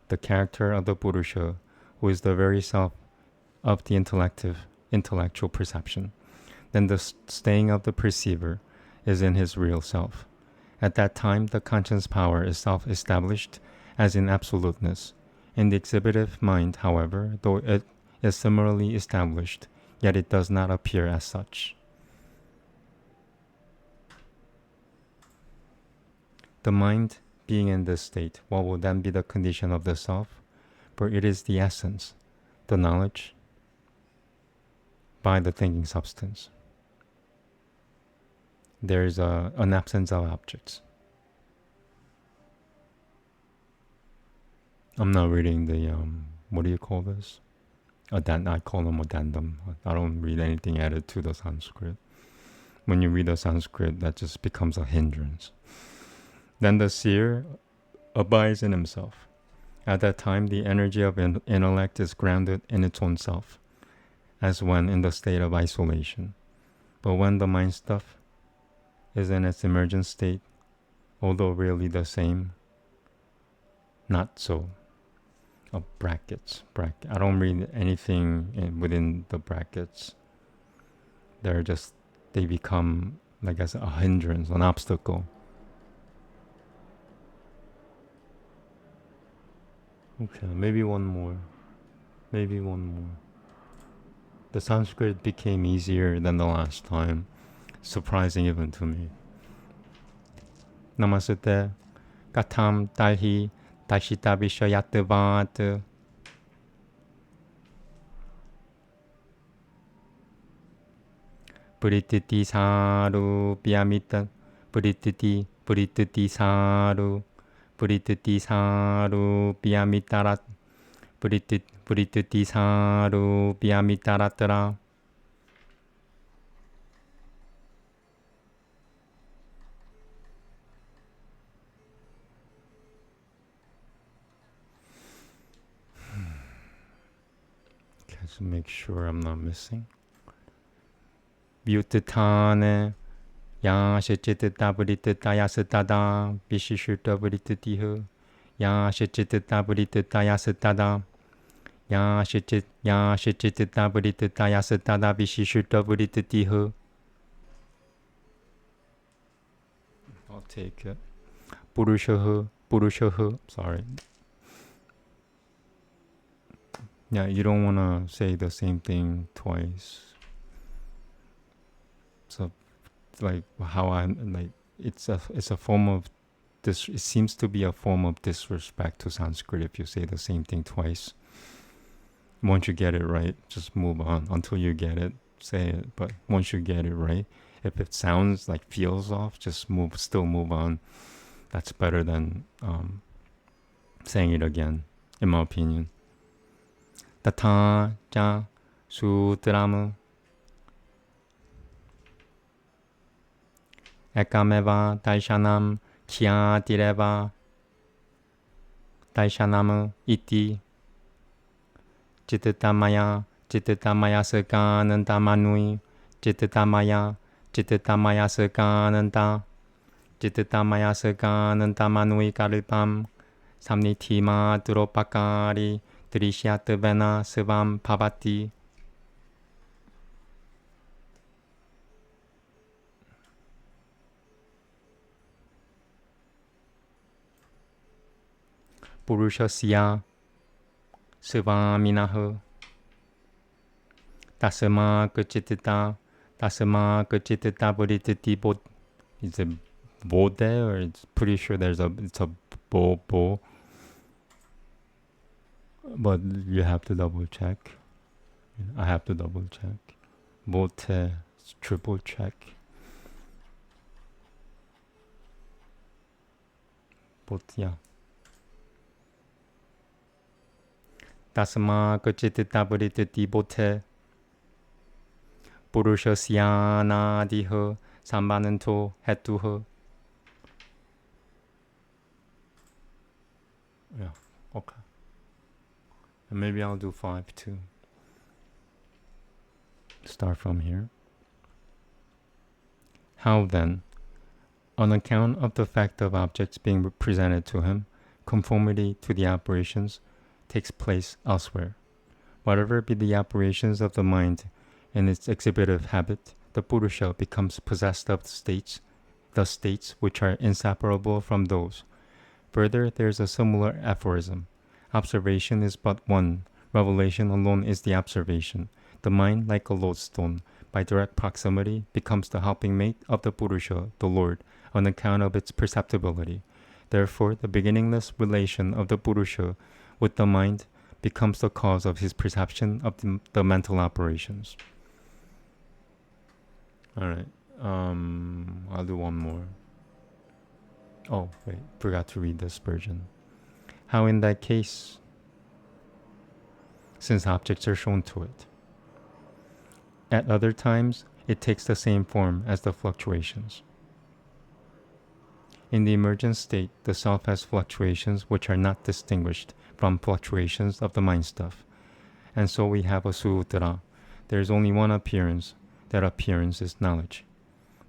the character of the Purusha, who is the very self of the intellectual perception? Then the staying of the perceiver is in his real self. At that time, the conscience power is self-established as in absoluteness. In the exhibitive mind, however, though it is similarly established, yet it does not appear as such. The mind being in this state, what will then be the condition of the self? For it is the essence, the knowledge, by the thinking substance. There is an absence of objects. I'm not reading the, what do you call this? I call them addendum. I don't read anything added to the Sanskrit. When you read the Sanskrit, that just becomes a hindrance. Then the seer abides in himself. At that time, the energy of intellect is grounded in its own self, as when in the state of isolation. But when the mind stuff is in its emergent state, although really the same, not so. Brackets. I don't read anything within the brackets. They become like as a hindrance, an obstacle. Okay, maybe one more. The Sanskrit became easier than the last time. Surprising even to me. Namaste. Katam talhi tashita vishayatvat. Purititi saru piamita. Purititi saru. Purititi saru piamitarat. Purititi saru piamitaratara. Okay, so make sure I'm not missing. Vyutitane ya shechitita buritita yasatada vishishuta burititihu ya shechitita buritita yasatada ya shechitita buritita yasatada vishishuta burititihu. I'll take it. Purushahu, sorry. Yeah, you don't want to say the same thing twice. So, like how I'm like, it's a form of this. It seems to be a form of disrespect to Sanskrit if you say the same thing twice. Once you get it right, just move on. Until you get it, say it. But once you get it right, if it sounds like feels off, just still move on. That's better than saying it again, in my opinion. Tata ja sutramu ekameva daishanam kyatireva daishanamu iti Chitatamaya sakanantamanui Chitatamaya sakananta Chitatamaya sakanantamanui kalipam Samnitima duropakari Drishyatavena sivam pavati. Purushasya Sivaminaho. Tasema Kuchitita. Tasema Kuchitita Bodhititi Bod. Is it Bode, or it's pretty sure it's a bo, but you have to double check. I have to double check. Bote, triple check. But yeah. Tasma Kuchitita Bodhititi Bote. Purusha Syana Diho. Sambananto Hetuho. Yeah, okay. And maybe I'll do 5 too. Start from here. How then, on account of the fact of objects being presented to him, conformity to the operations takes place elsewhere. Whatever be the operations of the mind in its exhibitive habit, the Purusha becomes possessed of the states which are inseparable from those. Further, there is a similar aphorism. Observation is but one. Revelation alone is the observation. The mind, like a lodestone, by direct proximity, becomes the helping mate of the Purusha, the Lord, on account of its perceptibility. Therefore, the beginningless relation of the Purusha with the mind becomes the cause of his perception of the mental operations. Alright, I'll do one more. Oh, wait, forgot to read this version. How in that case, since objects are shown to it? At other times, it takes the same form as the fluctuations. In the emergent state, the self has fluctuations which are not distinguished from fluctuations of the mind stuff. And so we have a sutra. There is only one appearance. That appearance is knowledge.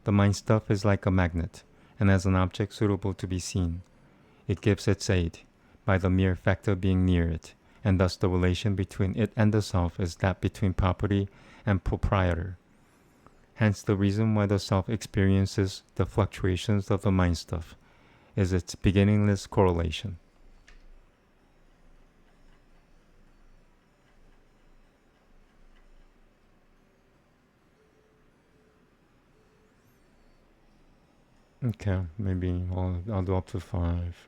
The mind stuff is like a magnet, and as an object suitable to be seen. It gives its aid by the mere fact of being near it, and thus the relation between it and the self is that between property and proprietor. Hence the reason why the self experiences the fluctuations of the mind stuff is its beginningless correlation. Okay, maybe I'll do up to 5.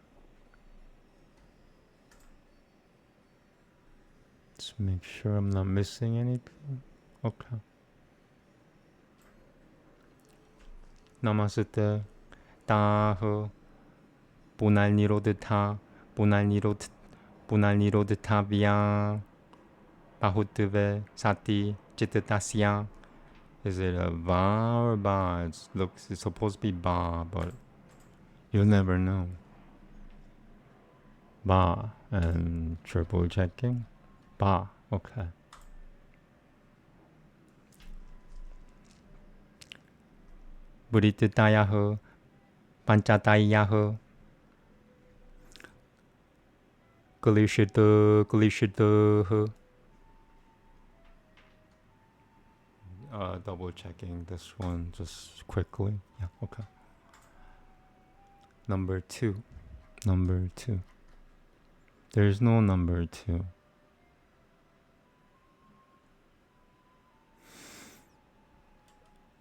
Let's make sure I'm not missing anything. Okay. Namaste. Taho. Punal nirodha. Punal nirodha vya. Bahutve sati chittatasya. Is it a va or ba? It's supposed to be ba, but you'll never know. Ba, and triple checking. Ba, okay. Buddhitayaho, Panchatayaho, Kalishita. Double checking this one just quickly. Yeah, okay. Number 2. There's no number 2.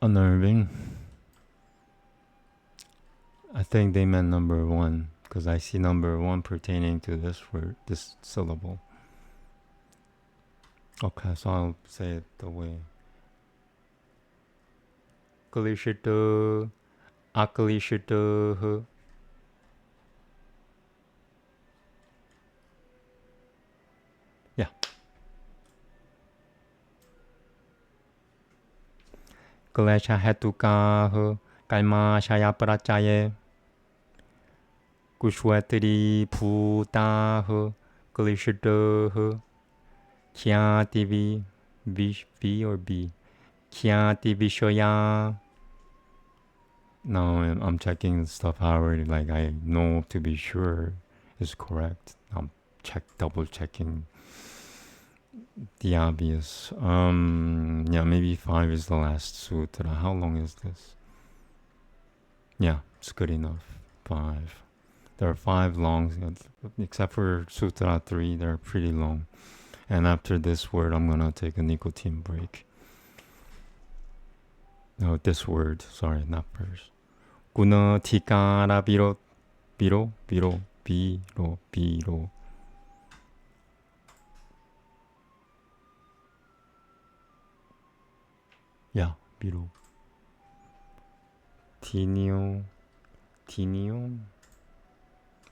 Unnerving. I think they meant number 1, because I see number 1 pertaining to this word, this syllable. Okay, so I'll say it the way. Kalishita, Akalishita. Yeah. Kalesha hetuka, kalma shaya parachaye. Kushwatri puta, Kalishita. Khyati V or B. Khyati Vishoya. No, I'm checking stuff however, like I know to be sure is correct. I'm double checking the obvious. Yeah, maybe 5 is the last sutra. How long is this? Yeah, it's good enough. 5. There are 5 long, except for Sutra 3, they're pretty long. And after this word, I'm gonna take a nicotine break. No, this word, sorry, not first. Guna tikara biro, biro, biro, biro, biro. Yeah, biro. Tinio.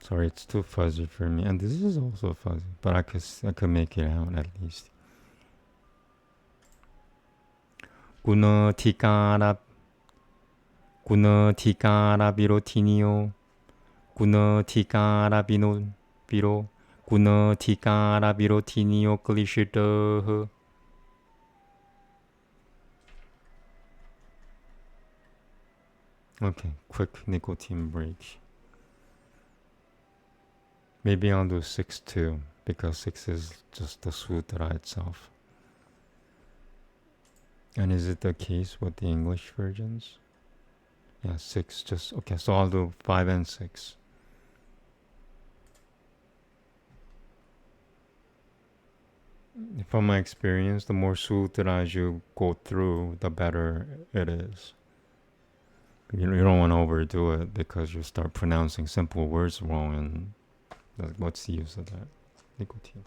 Sorry, it's too fuzzy for me. And this is also fuzzy, but I could make it out at least. Guna tikara biro tinio. Guna tikara biro. Guna tikara biro tinio klishita. Okay, quick nicotine break. Maybe I'll do 6 too, because 6 is just the sutra itself. And is it the case with the English versions? Yeah, 6 just, okay, so I'll do 5 and 6. From my experience, the more sutras you go through, the better it is. You don't want to overdo it because you start pronouncing simple words wrong, and what's the use of that? Nicotine.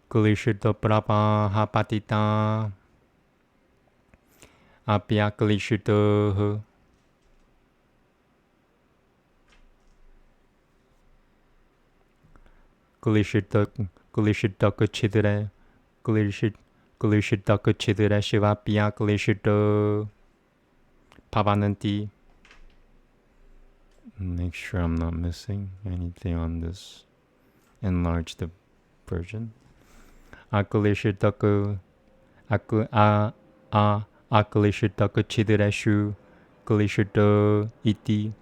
Kalishita prapaha patita apya kalishita. Kalishita kachidre. Kalishita kachidre shivapya kalishita pavananti. Make sure I'm not missing anything on this enlarged version. Akalishitaka akalishitaka chidireshu kalishita iti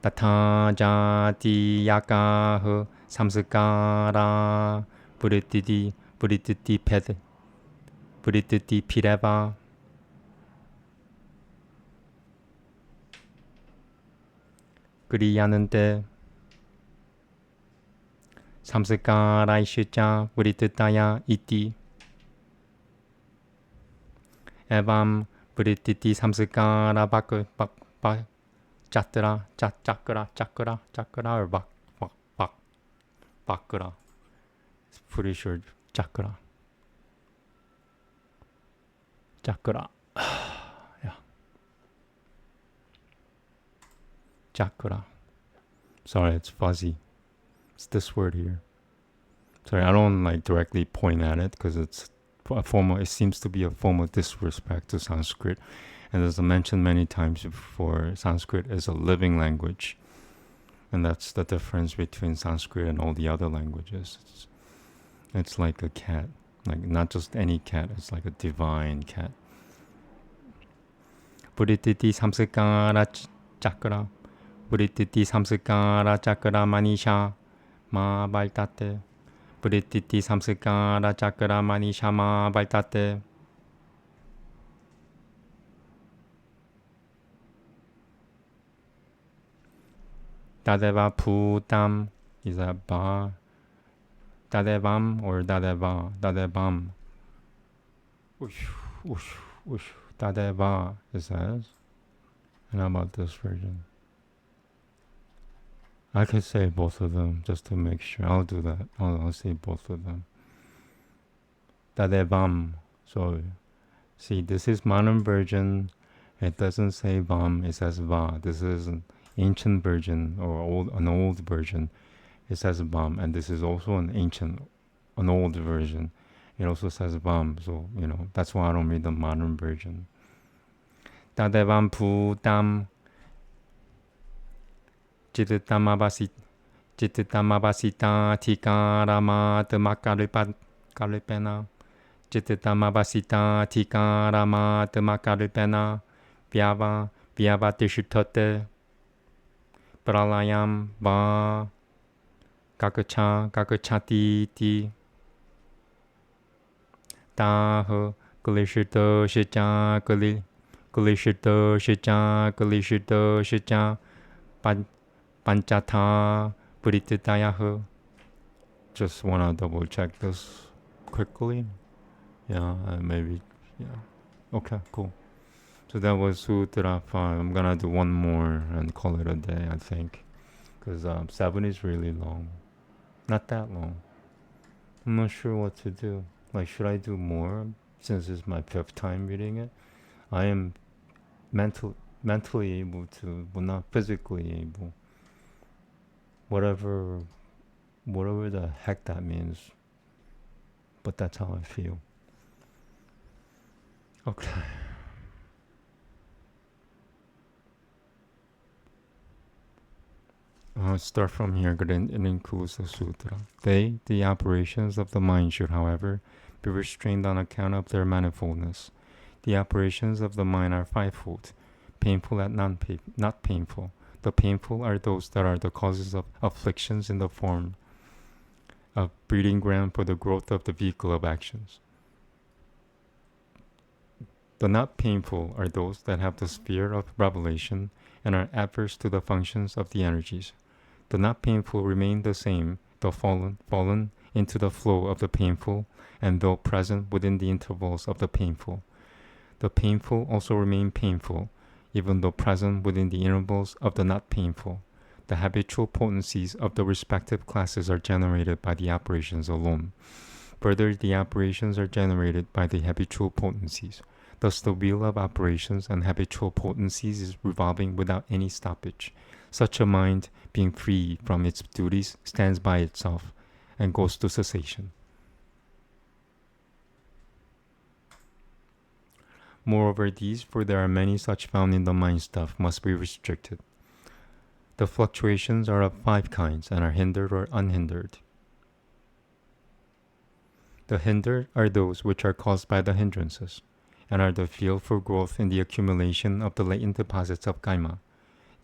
tata jati yakaha samskara burititi pireva kriyanante samskaraishcha burititaya iti evam burititi samskara bak chakra or bakra. It's pretty sure chakra. Yeah. Chakra. Sorry, it's fuzzy. It's this word here. Sorry, I don't like directly point at it because it's a form of, it seems to be a form of disrespect to Sanskrit. And as I mentioned many times before, Sanskrit is a living language. And that's the difference between Sanskrit and all the other languages. It's like a cat. Like not just any cat, it's like a divine cat. Burititi samskara chakra. Burititi samskara chakra manisha ma baltate. Burititi samskara chakra manisha ma baltate. Dadeva putam is a ba. Dadevam or dadeva. Dadebam. Ush. Dadeva, it says. And how about this version? I could say both of them just to make sure. I'll do that. I'll say both of them. Dadevam. So, see, this is modern version. It doesn't say vam, it says va. This is an ancient version or an old version. It says vam, and this is also an old version. It also says vam, so that's why I don't read the modern version. Tadevam putam Chittamabasita tikarama tamakalipena. Chittamabasita tikarama tamakalipena. Vyava tishitote. pralayam va kakachati ti taha kalishita shicha kalishita shicha panchata purititayaha. Just want to double check this quickly. Yeah, maybe. Yeah. Okay, cool. So that was Sutra 5. I'm gonna do one more and call it a day, I think. Because 7 is really long. Not that long. I'm not sure what to do. Like, should I do more since it's my 5th time reading it? I am mentally able to, but not physically able. Whatever the heck that means. But that's how I feel. Okay. Start from here, but it includes the sutra. The operations of the mind should, however, be restrained on account of their manifoldness. The operations of the mind are fivefold, painful and not painful. The painful are those that are the causes of afflictions in the form of breeding ground for the growth of the vehicle of actions. The not painful are those that have the sphere of revelation and are adverse to the functions of the energies. The not painful remain the same, though fallen into the flow of the painful, and though present within the intervals of the painful. The painful also remain painful, even though present within the intervals of the not painful. The habitual potencies of the respective classes are generated by the operations alone. Further, the operations are generated by the habitual potencies. Thus, the wheel of operations and habitual potencies is revolving without any stoppage. Such a mind, being free from its duties, stands by itself and goes to cessation. Moreover, these, for there are many such found in the mind stuff, must be restricted. The fluctuations are of 5 kinds and are hindered or unhindered. The hindered are those which are caused by the hindrances, and are the field for growth in the accumulation of the latent deposits of karma.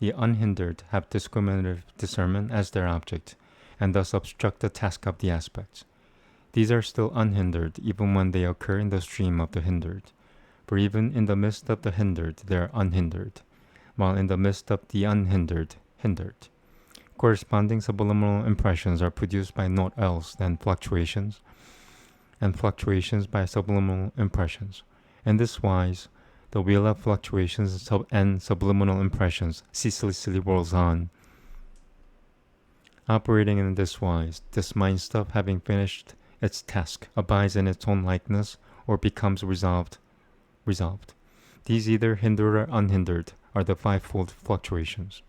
The unhindered have discriminative discernment as their object, and thus obstruct the task of the aspects. These are still unhindered even when they occur in the stream of the hindered. For even in the midst of the hindered, they are unhindered, while in the midst of the unhindered, hindered. Corresponding subliminal impressions are produced by naught else than fluctuations, and fluctuations by subliminal impressions. In this wise, the wheel of fluctuations and subliminal impressions ceaselessly rolls on. Operating in this wise, this mind stuff, having finished its task, abides in its own likeness or becomes resolved. These, either hindered or unhindered, are the fivefold fluctuations.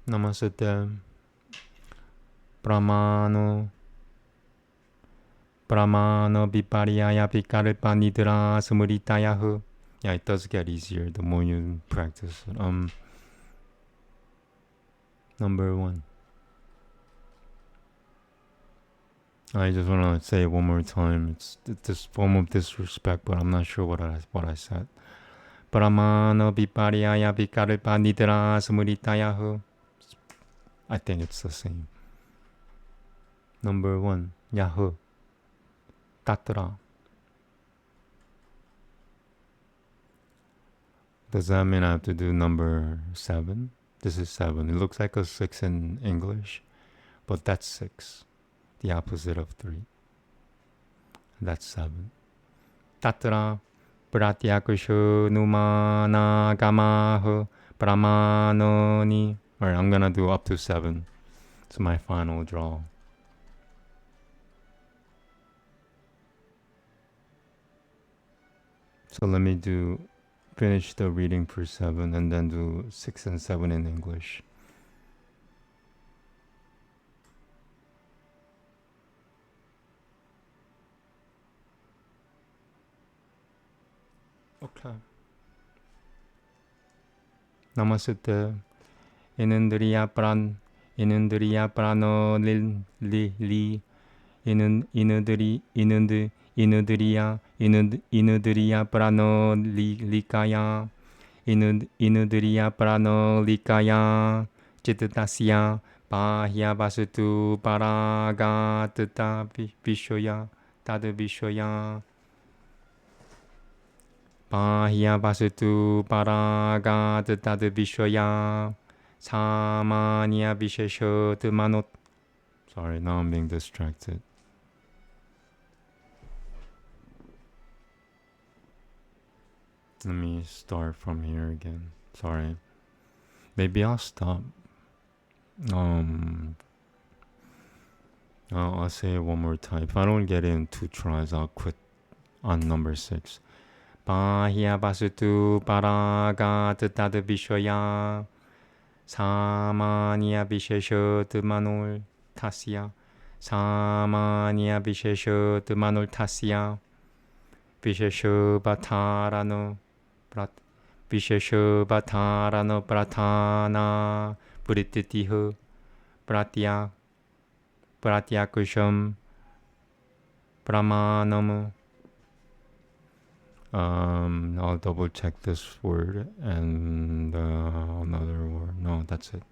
Namaste. Brahmano viparyaya vikalpa nidra sumuritayahu. Yeah, it does get easier the more you practice it. Number 1. I just want to say it one more time. It's this form of disrespect, but I'm not sure what I said. Brahmano viparyaya vikalpa nidra sumuritayahu. I think it's the same. Number 1. Yahu. Tatra. Does that mean I have to do number 7? This is 7. It looks like a 6 in English, but that's 6. The opposite of 3. That's 7. Tatra pratyakusho numana gamahu brahmanoni. Alright, I'm gonna do up to 7. It's my final draw. So let me finish the reading for 7 and then do 6 and 7 in English. Okay. Namaste. 이는들이야 브라노 리 이누들이야 브라노 리카야 이누들이야 브라노 리카야 치트다시야 바히야 바스투 바라가 뜨다 비쇼야 따드 비쇼야 바히야 바스투 바라가 뜨다드 비쇼야 사마니야 비셰쇼 드마노. Sorry, now I'm being distracted. Let me start from here again. Sorry. Maybe I'll stop. I'll say it one more time. If I don't get it in 2 tries, I'll quit on number 6. 바히야 바스투 바라가 뜨다드 비쇼야 사마니야 비셰쇼 드마놀 타시야 사마니야 비셰쇼 드마놀 타시야 비셰쇼 바타라노 비셰쇼 바타라노 브라타나 브리티티흐 브라티야 쿠샴 브라마너무. I'll double check this word and another word. No, that's it.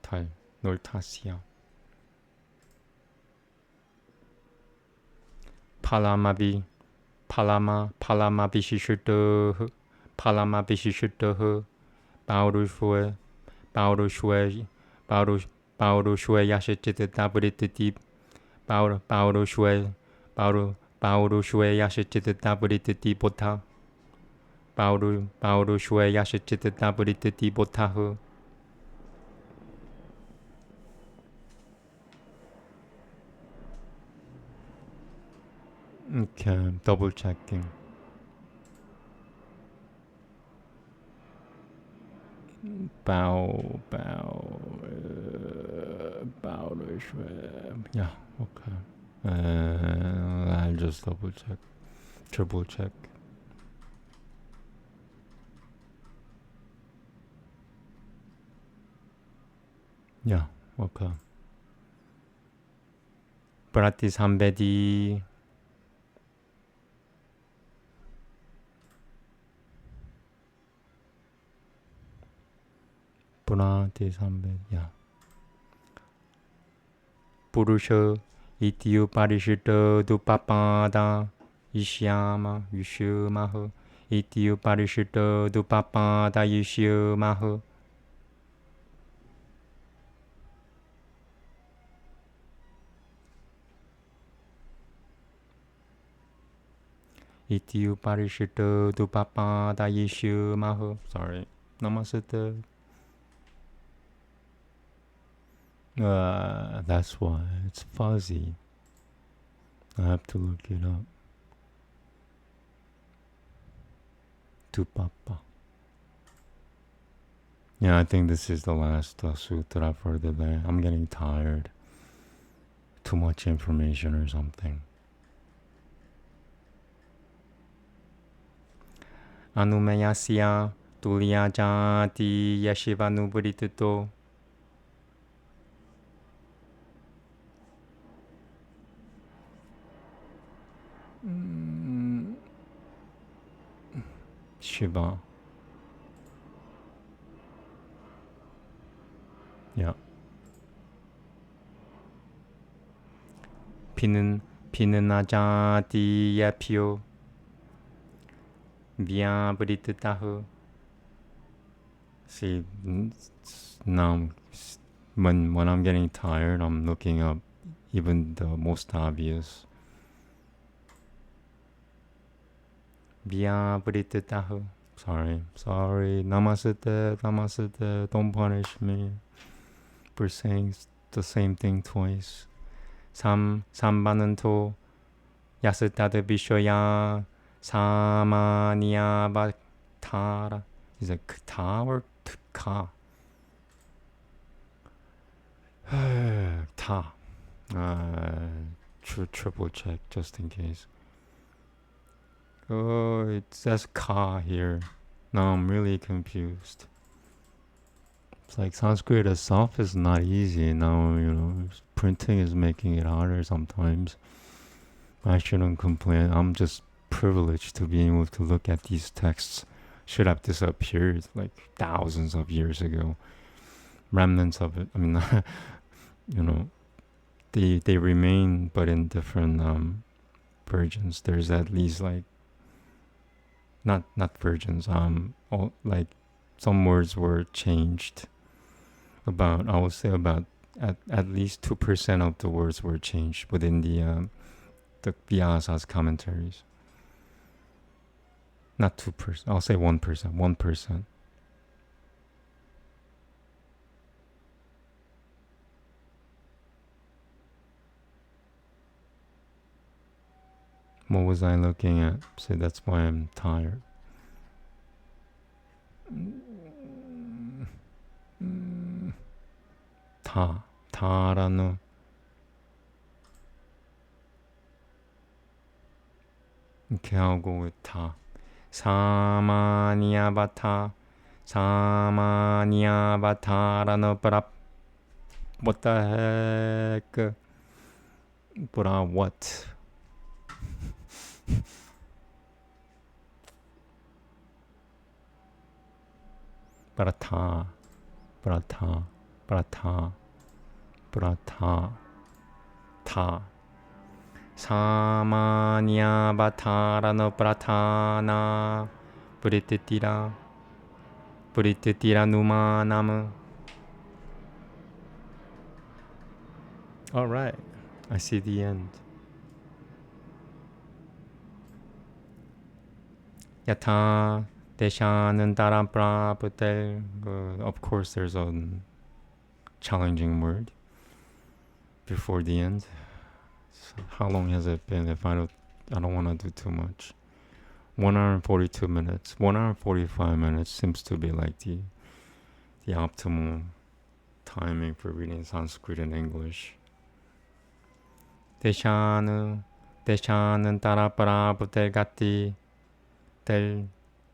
탈, 널 탓이야. 팔라마 비시슈트흐 팔라마 비시슈트흐 바우루슈에 야시치트 다브리티티 바우루슈에 야시치트 다브리티티 보타 바우루슈에 야시치트 다브리티티 보타흐. Okay, double checking. Yeah, okay. I'll just double check, triple check. Yeah, okay. Pratisambedi. Yeah. Purusha Ityu Parishita Dupapada Ishyama Yushumaha Ityu Parishita Dupapada Yushumaha. Ityu Parishita Dupapada Yushumaha. Sorry. Namaste. That's why it's fuzzy. I have to look it up. Tupapa. Yeah, I think this is the last sutra for the day. I'm getting tired. Too much information or something. Anumeyasya tulya jati yashivanubritito. Shiva. Yeah. 피는 아자디야 피오 비아브리트타흐. See, now when I'm getting tired, I'm looking up even the most obvious. 비아브리트타흐. Sorry. Namaste. Don't punish me for saying the same thing twice. 삼바는토 야스타드 비쇼야 사마니야 바타라. Is it kta or tka? Ta. Triple check just in case. Oh, it says ka here. Now I'm really confused. It's like Sanskrit itself is not easy. Now, printing is making it harder sometimes. I shouldn't complain. I'm just privileged to be able to look at these texts. Should have disappeared like thousands of years ago. Remnants of it. I mean, they remain, but in different versions. There's at least like not versions. All like some words were changed. I would say about at least 2% of the words were changed within the Vyasa's commentaries. Not 2%. I'll say 1%. 1%. What was I looking at? So that's why I'm tired. 타라는 이렇게 하고 타. 사마니아바타 사마니아바타라는 브랍. What the heck? Bra what? Brata, brata, brata, brata, ta. Samanya batarano pratana Purititira Purititira numanam. Alright, I see the end. Yata Deshanan Darapraputel. Of course, there's a challenging word before the end. So how long has it been? If I don't want to do too much. 1 hour and 42 minutes. 1 hour and 45 minutes seems to be like the optimal timing for reading Sanskrit and English. Deshanan Darapraputel gati del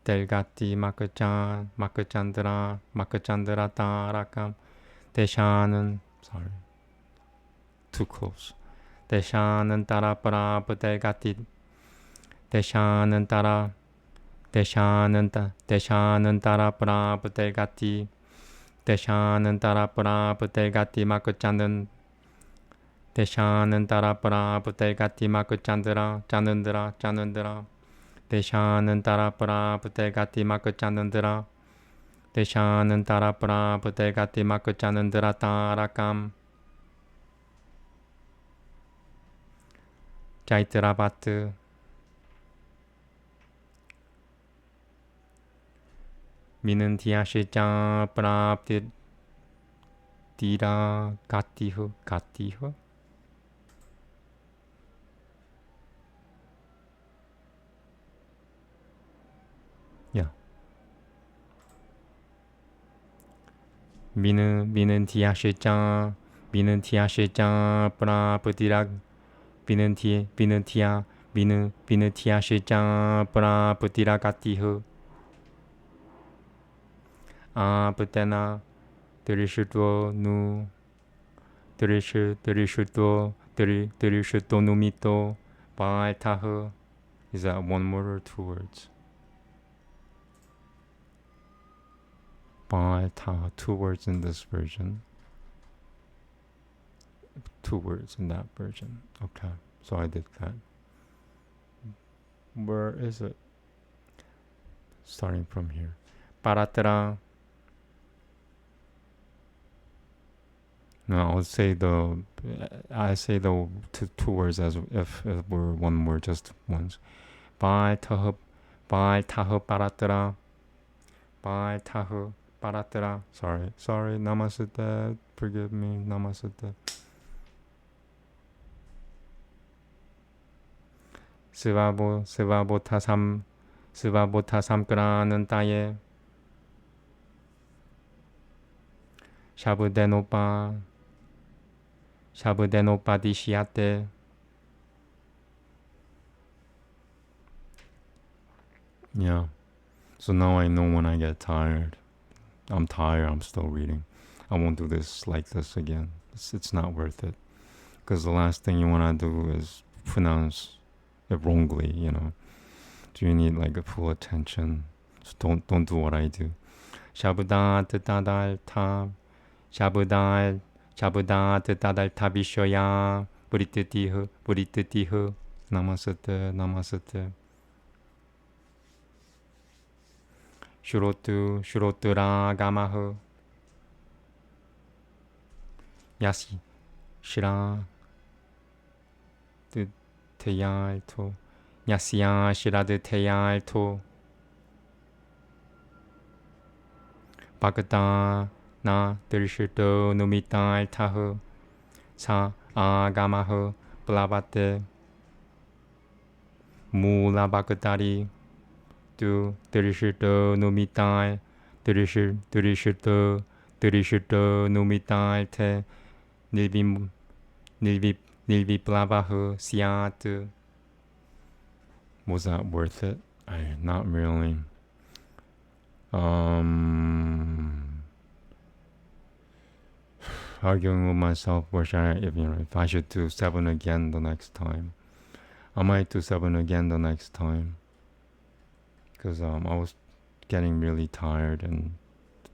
gati makachandra tarakam. Deshanan, sorry, too close. Deshanan Darapraputel gati. Deshanan Darapraputel gati. Deshanan Darapraputel gati makachandan. Deshanan Darapraputel gati makachandra chanandra. Deshanan Darapraputel gati makachanandra. Deshanan Darapraputel gati makachanandra tarakam. Jaitrabhat. Minantiashija prapti dira gatiho. Yeah. Minantiashija praptira Vinantiashija praptira gatiho. Putena Dirishutwo nu Dirishutwo numito Baitaho. Is that one word or 2 words? Baitaho, 2 words in this version. 2 words in that version. Okay, so I did that. Where is it? Starting from here. Paratra. No, I say the 2 words as if it were 1 word, just once. Baitaho paratra. Baitaho paratra. Sorry, Namaste. Forgive me, Namaste. 스바보타 삼그라는 따에 샤브데노파 Shabudenopadishyate. Yeah. So now I know when I get tired. I'm tired, I'm still reading. I won't do this like this again. It's not worth it. Because the last thing you want to do is pronounce it wrongly, you know. Do you need like a full attention? So don't do what I do. Shabudal tadal tab. Shabudal tadal tabishoya. Burititihu. Namaste, namaste. Shurotura gamahu. Yasi shira de teyalto. Yasya shira de teyalto. Bhagada na dirishito numital tahu. Sa agamahu blavate. Mula bhagadari. Du dirishito numital. Dirishito numital te. Nilvi blavahu siat. Was that worth it? Not really. Arguing with myself, if I should do 7 again the next time. I might do 7 again the next time. Because I was getting really tired, and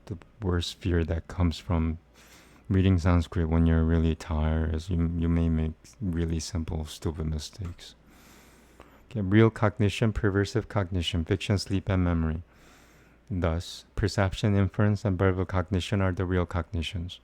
the worst fear that comes from reading Sanskrit when you're really tired is you may make really simple, stupid mistakes. Okay, real cognition, perversive cognition, fiction, sleep, and memory. Thus, perception, inference, and verbal cognition are the real cognitions.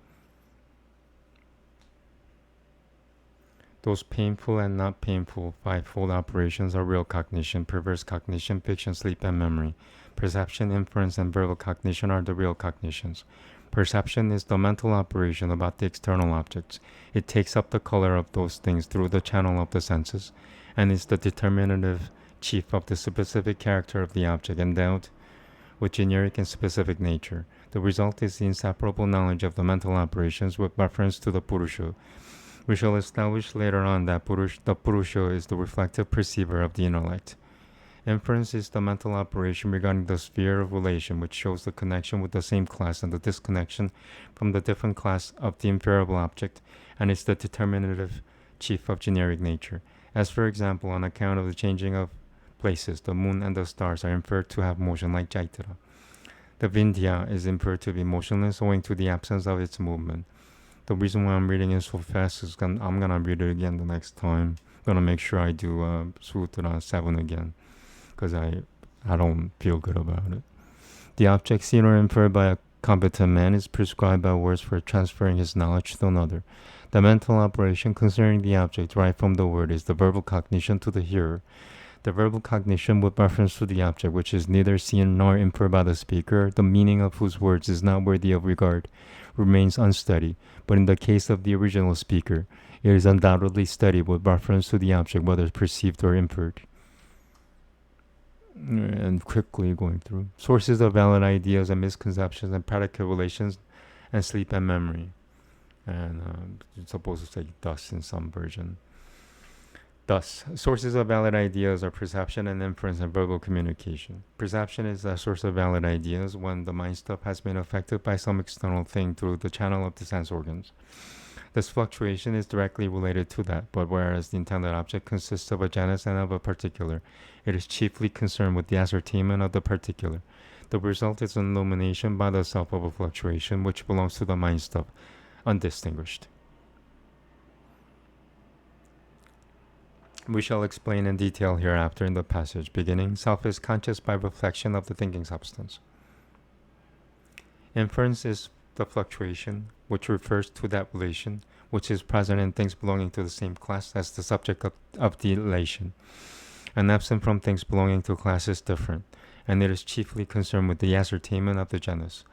Those painful and not painful fivefold operations are real cognition, perverse cognition, fiction, sleep, and memory. Perception, inference, and verbal cognition are the real cognitions. Perception is the mental operation about the external objects. It takes up the color of those things through the channel of the senses, and is the determinative chief of the specific character of the object, endowed with generic and specific nature. The result is the inseparable knowledge of the mental operations with reference to the Purusha. We shall establish later on that the Purusha is the reflective perceiver of the intellect. Inference is the mental operation regarding the sphere of relation, which shows the connection with the same class and the disconnection from the different class of the inferable object, and is the determinative chief of generic nature. As for example, on account of the changing of places, the moon and the stars are inferred to have motion like Chaitara. The Vindhya is inferred to be motionless owing to the absence of its movement. The reason why I'm reading it so fast is I'm going to read it again the next time. I'm going to make sure I do Sutra 7 again, because I don't feel good about it. The object seen or inferred by a competent man is prescribed by words for transferring his knowledge to another. The mental operation concerning the object derived from the word is the verbal cognition to the hearer. The verbal cognition with reference to the object, which is neither seen nor inferred by the speaker, the meaning of whose words is not worthy of regard, remains unsteady. But in the case of the original speaker, it is undoubtedly steady with reference to the object, whether perceived or inferred. And quickly going through. Sources of valid ideas and misconceptions and practical relations and sleep and memory. And it's supposed to say thus in some version. Thus, sources of valid ideas are perception and inference and verbal communication. Perception is a source of valid ideas when the mind stuff has been affected by some external thing through the channel of the sense organs. This fluctuation is directly related to that, but whereas the intended object consists of a genus and of a particular, it is chiefly concerned with the ascertainment of the particular. The result is an illumination by the self of a fluctuation which belongs to the mind stuff, undistinguished. We shall explain in detail hereafter in the passage. Beginning, self is conscious by reflection of the thinking substance. Inference is the fluctuation, which refers to that relation, which is present in things belonging to the same class as the subject of the relation, and absent from things belonging to classes different, and it is chiefly concerned with the ascertainment of the genus.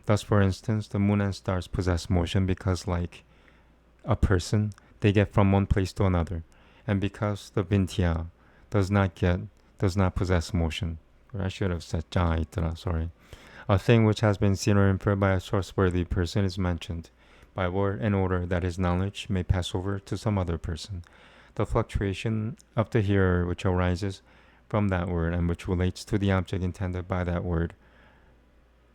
Thus, for instance, the moon and stars possess motion because, like a person, they get from one place to another. And because the Vindhya does not possess motion, or I should have said Jaitara, sorry. A thing which has been seen or inferred by a trustworthy person is mentioned by word in order that his knowledge may pass over to some other person. The fluctuation of the hearer which arises from that word and which relates to the object intended by that word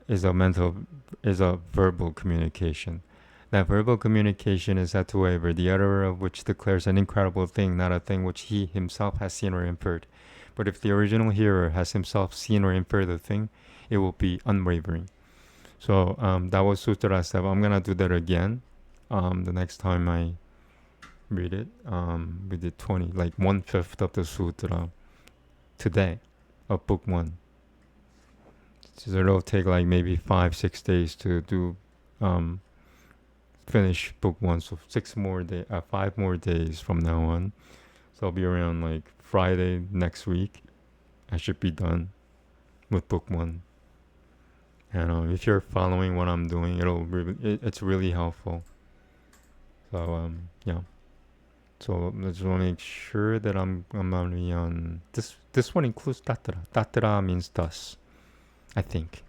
is a verbal communication. That verbal communication is said to waver, the utterer of which declares an incredible thing, not a thing which he himself has seen or inferred. But if the original hearer has himself seen or inferred the thing, it will be unwavering. So that was Sutra 7. I'm gonna do that again the next time I read it. We did 20, like 1/5 of the Sutra today of book 1. So it'll take like maybe 5-6 days to do finish book 1. So 5 more days from now on. So I'll be around like Friday next week. I should be done with book 1. And if you're following what I'm doing, it's really helpful. So yeah. So let's make sure that I'm only on this. This one includes tatra. Tatra means thus, I think.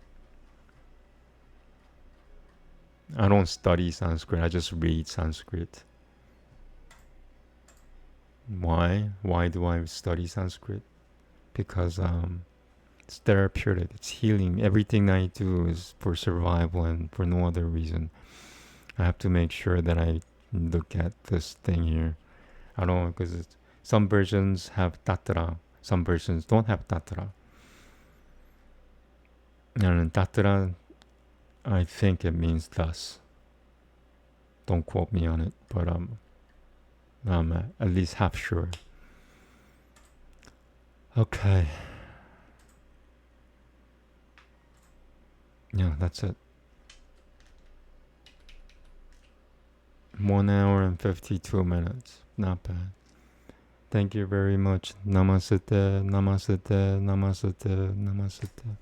I don't study Sanskrit. I just read Sanskrit. Why? Why do I study Sanskrit? Because it's therapeutic. It's healing. Everything I do is for survival and for no other reason. I have to make sure that I look at this thing here. I don't know, because some versions have tatra. Some versions don't have tatra. And tatra, I think it means thus. Don't quote me on it, but I'm at least half sure. Okay. Yeah, that's it. 1 hour and 52 minutes. Not bad. Thank you very much. Namaste, namaste, namaste, namaste.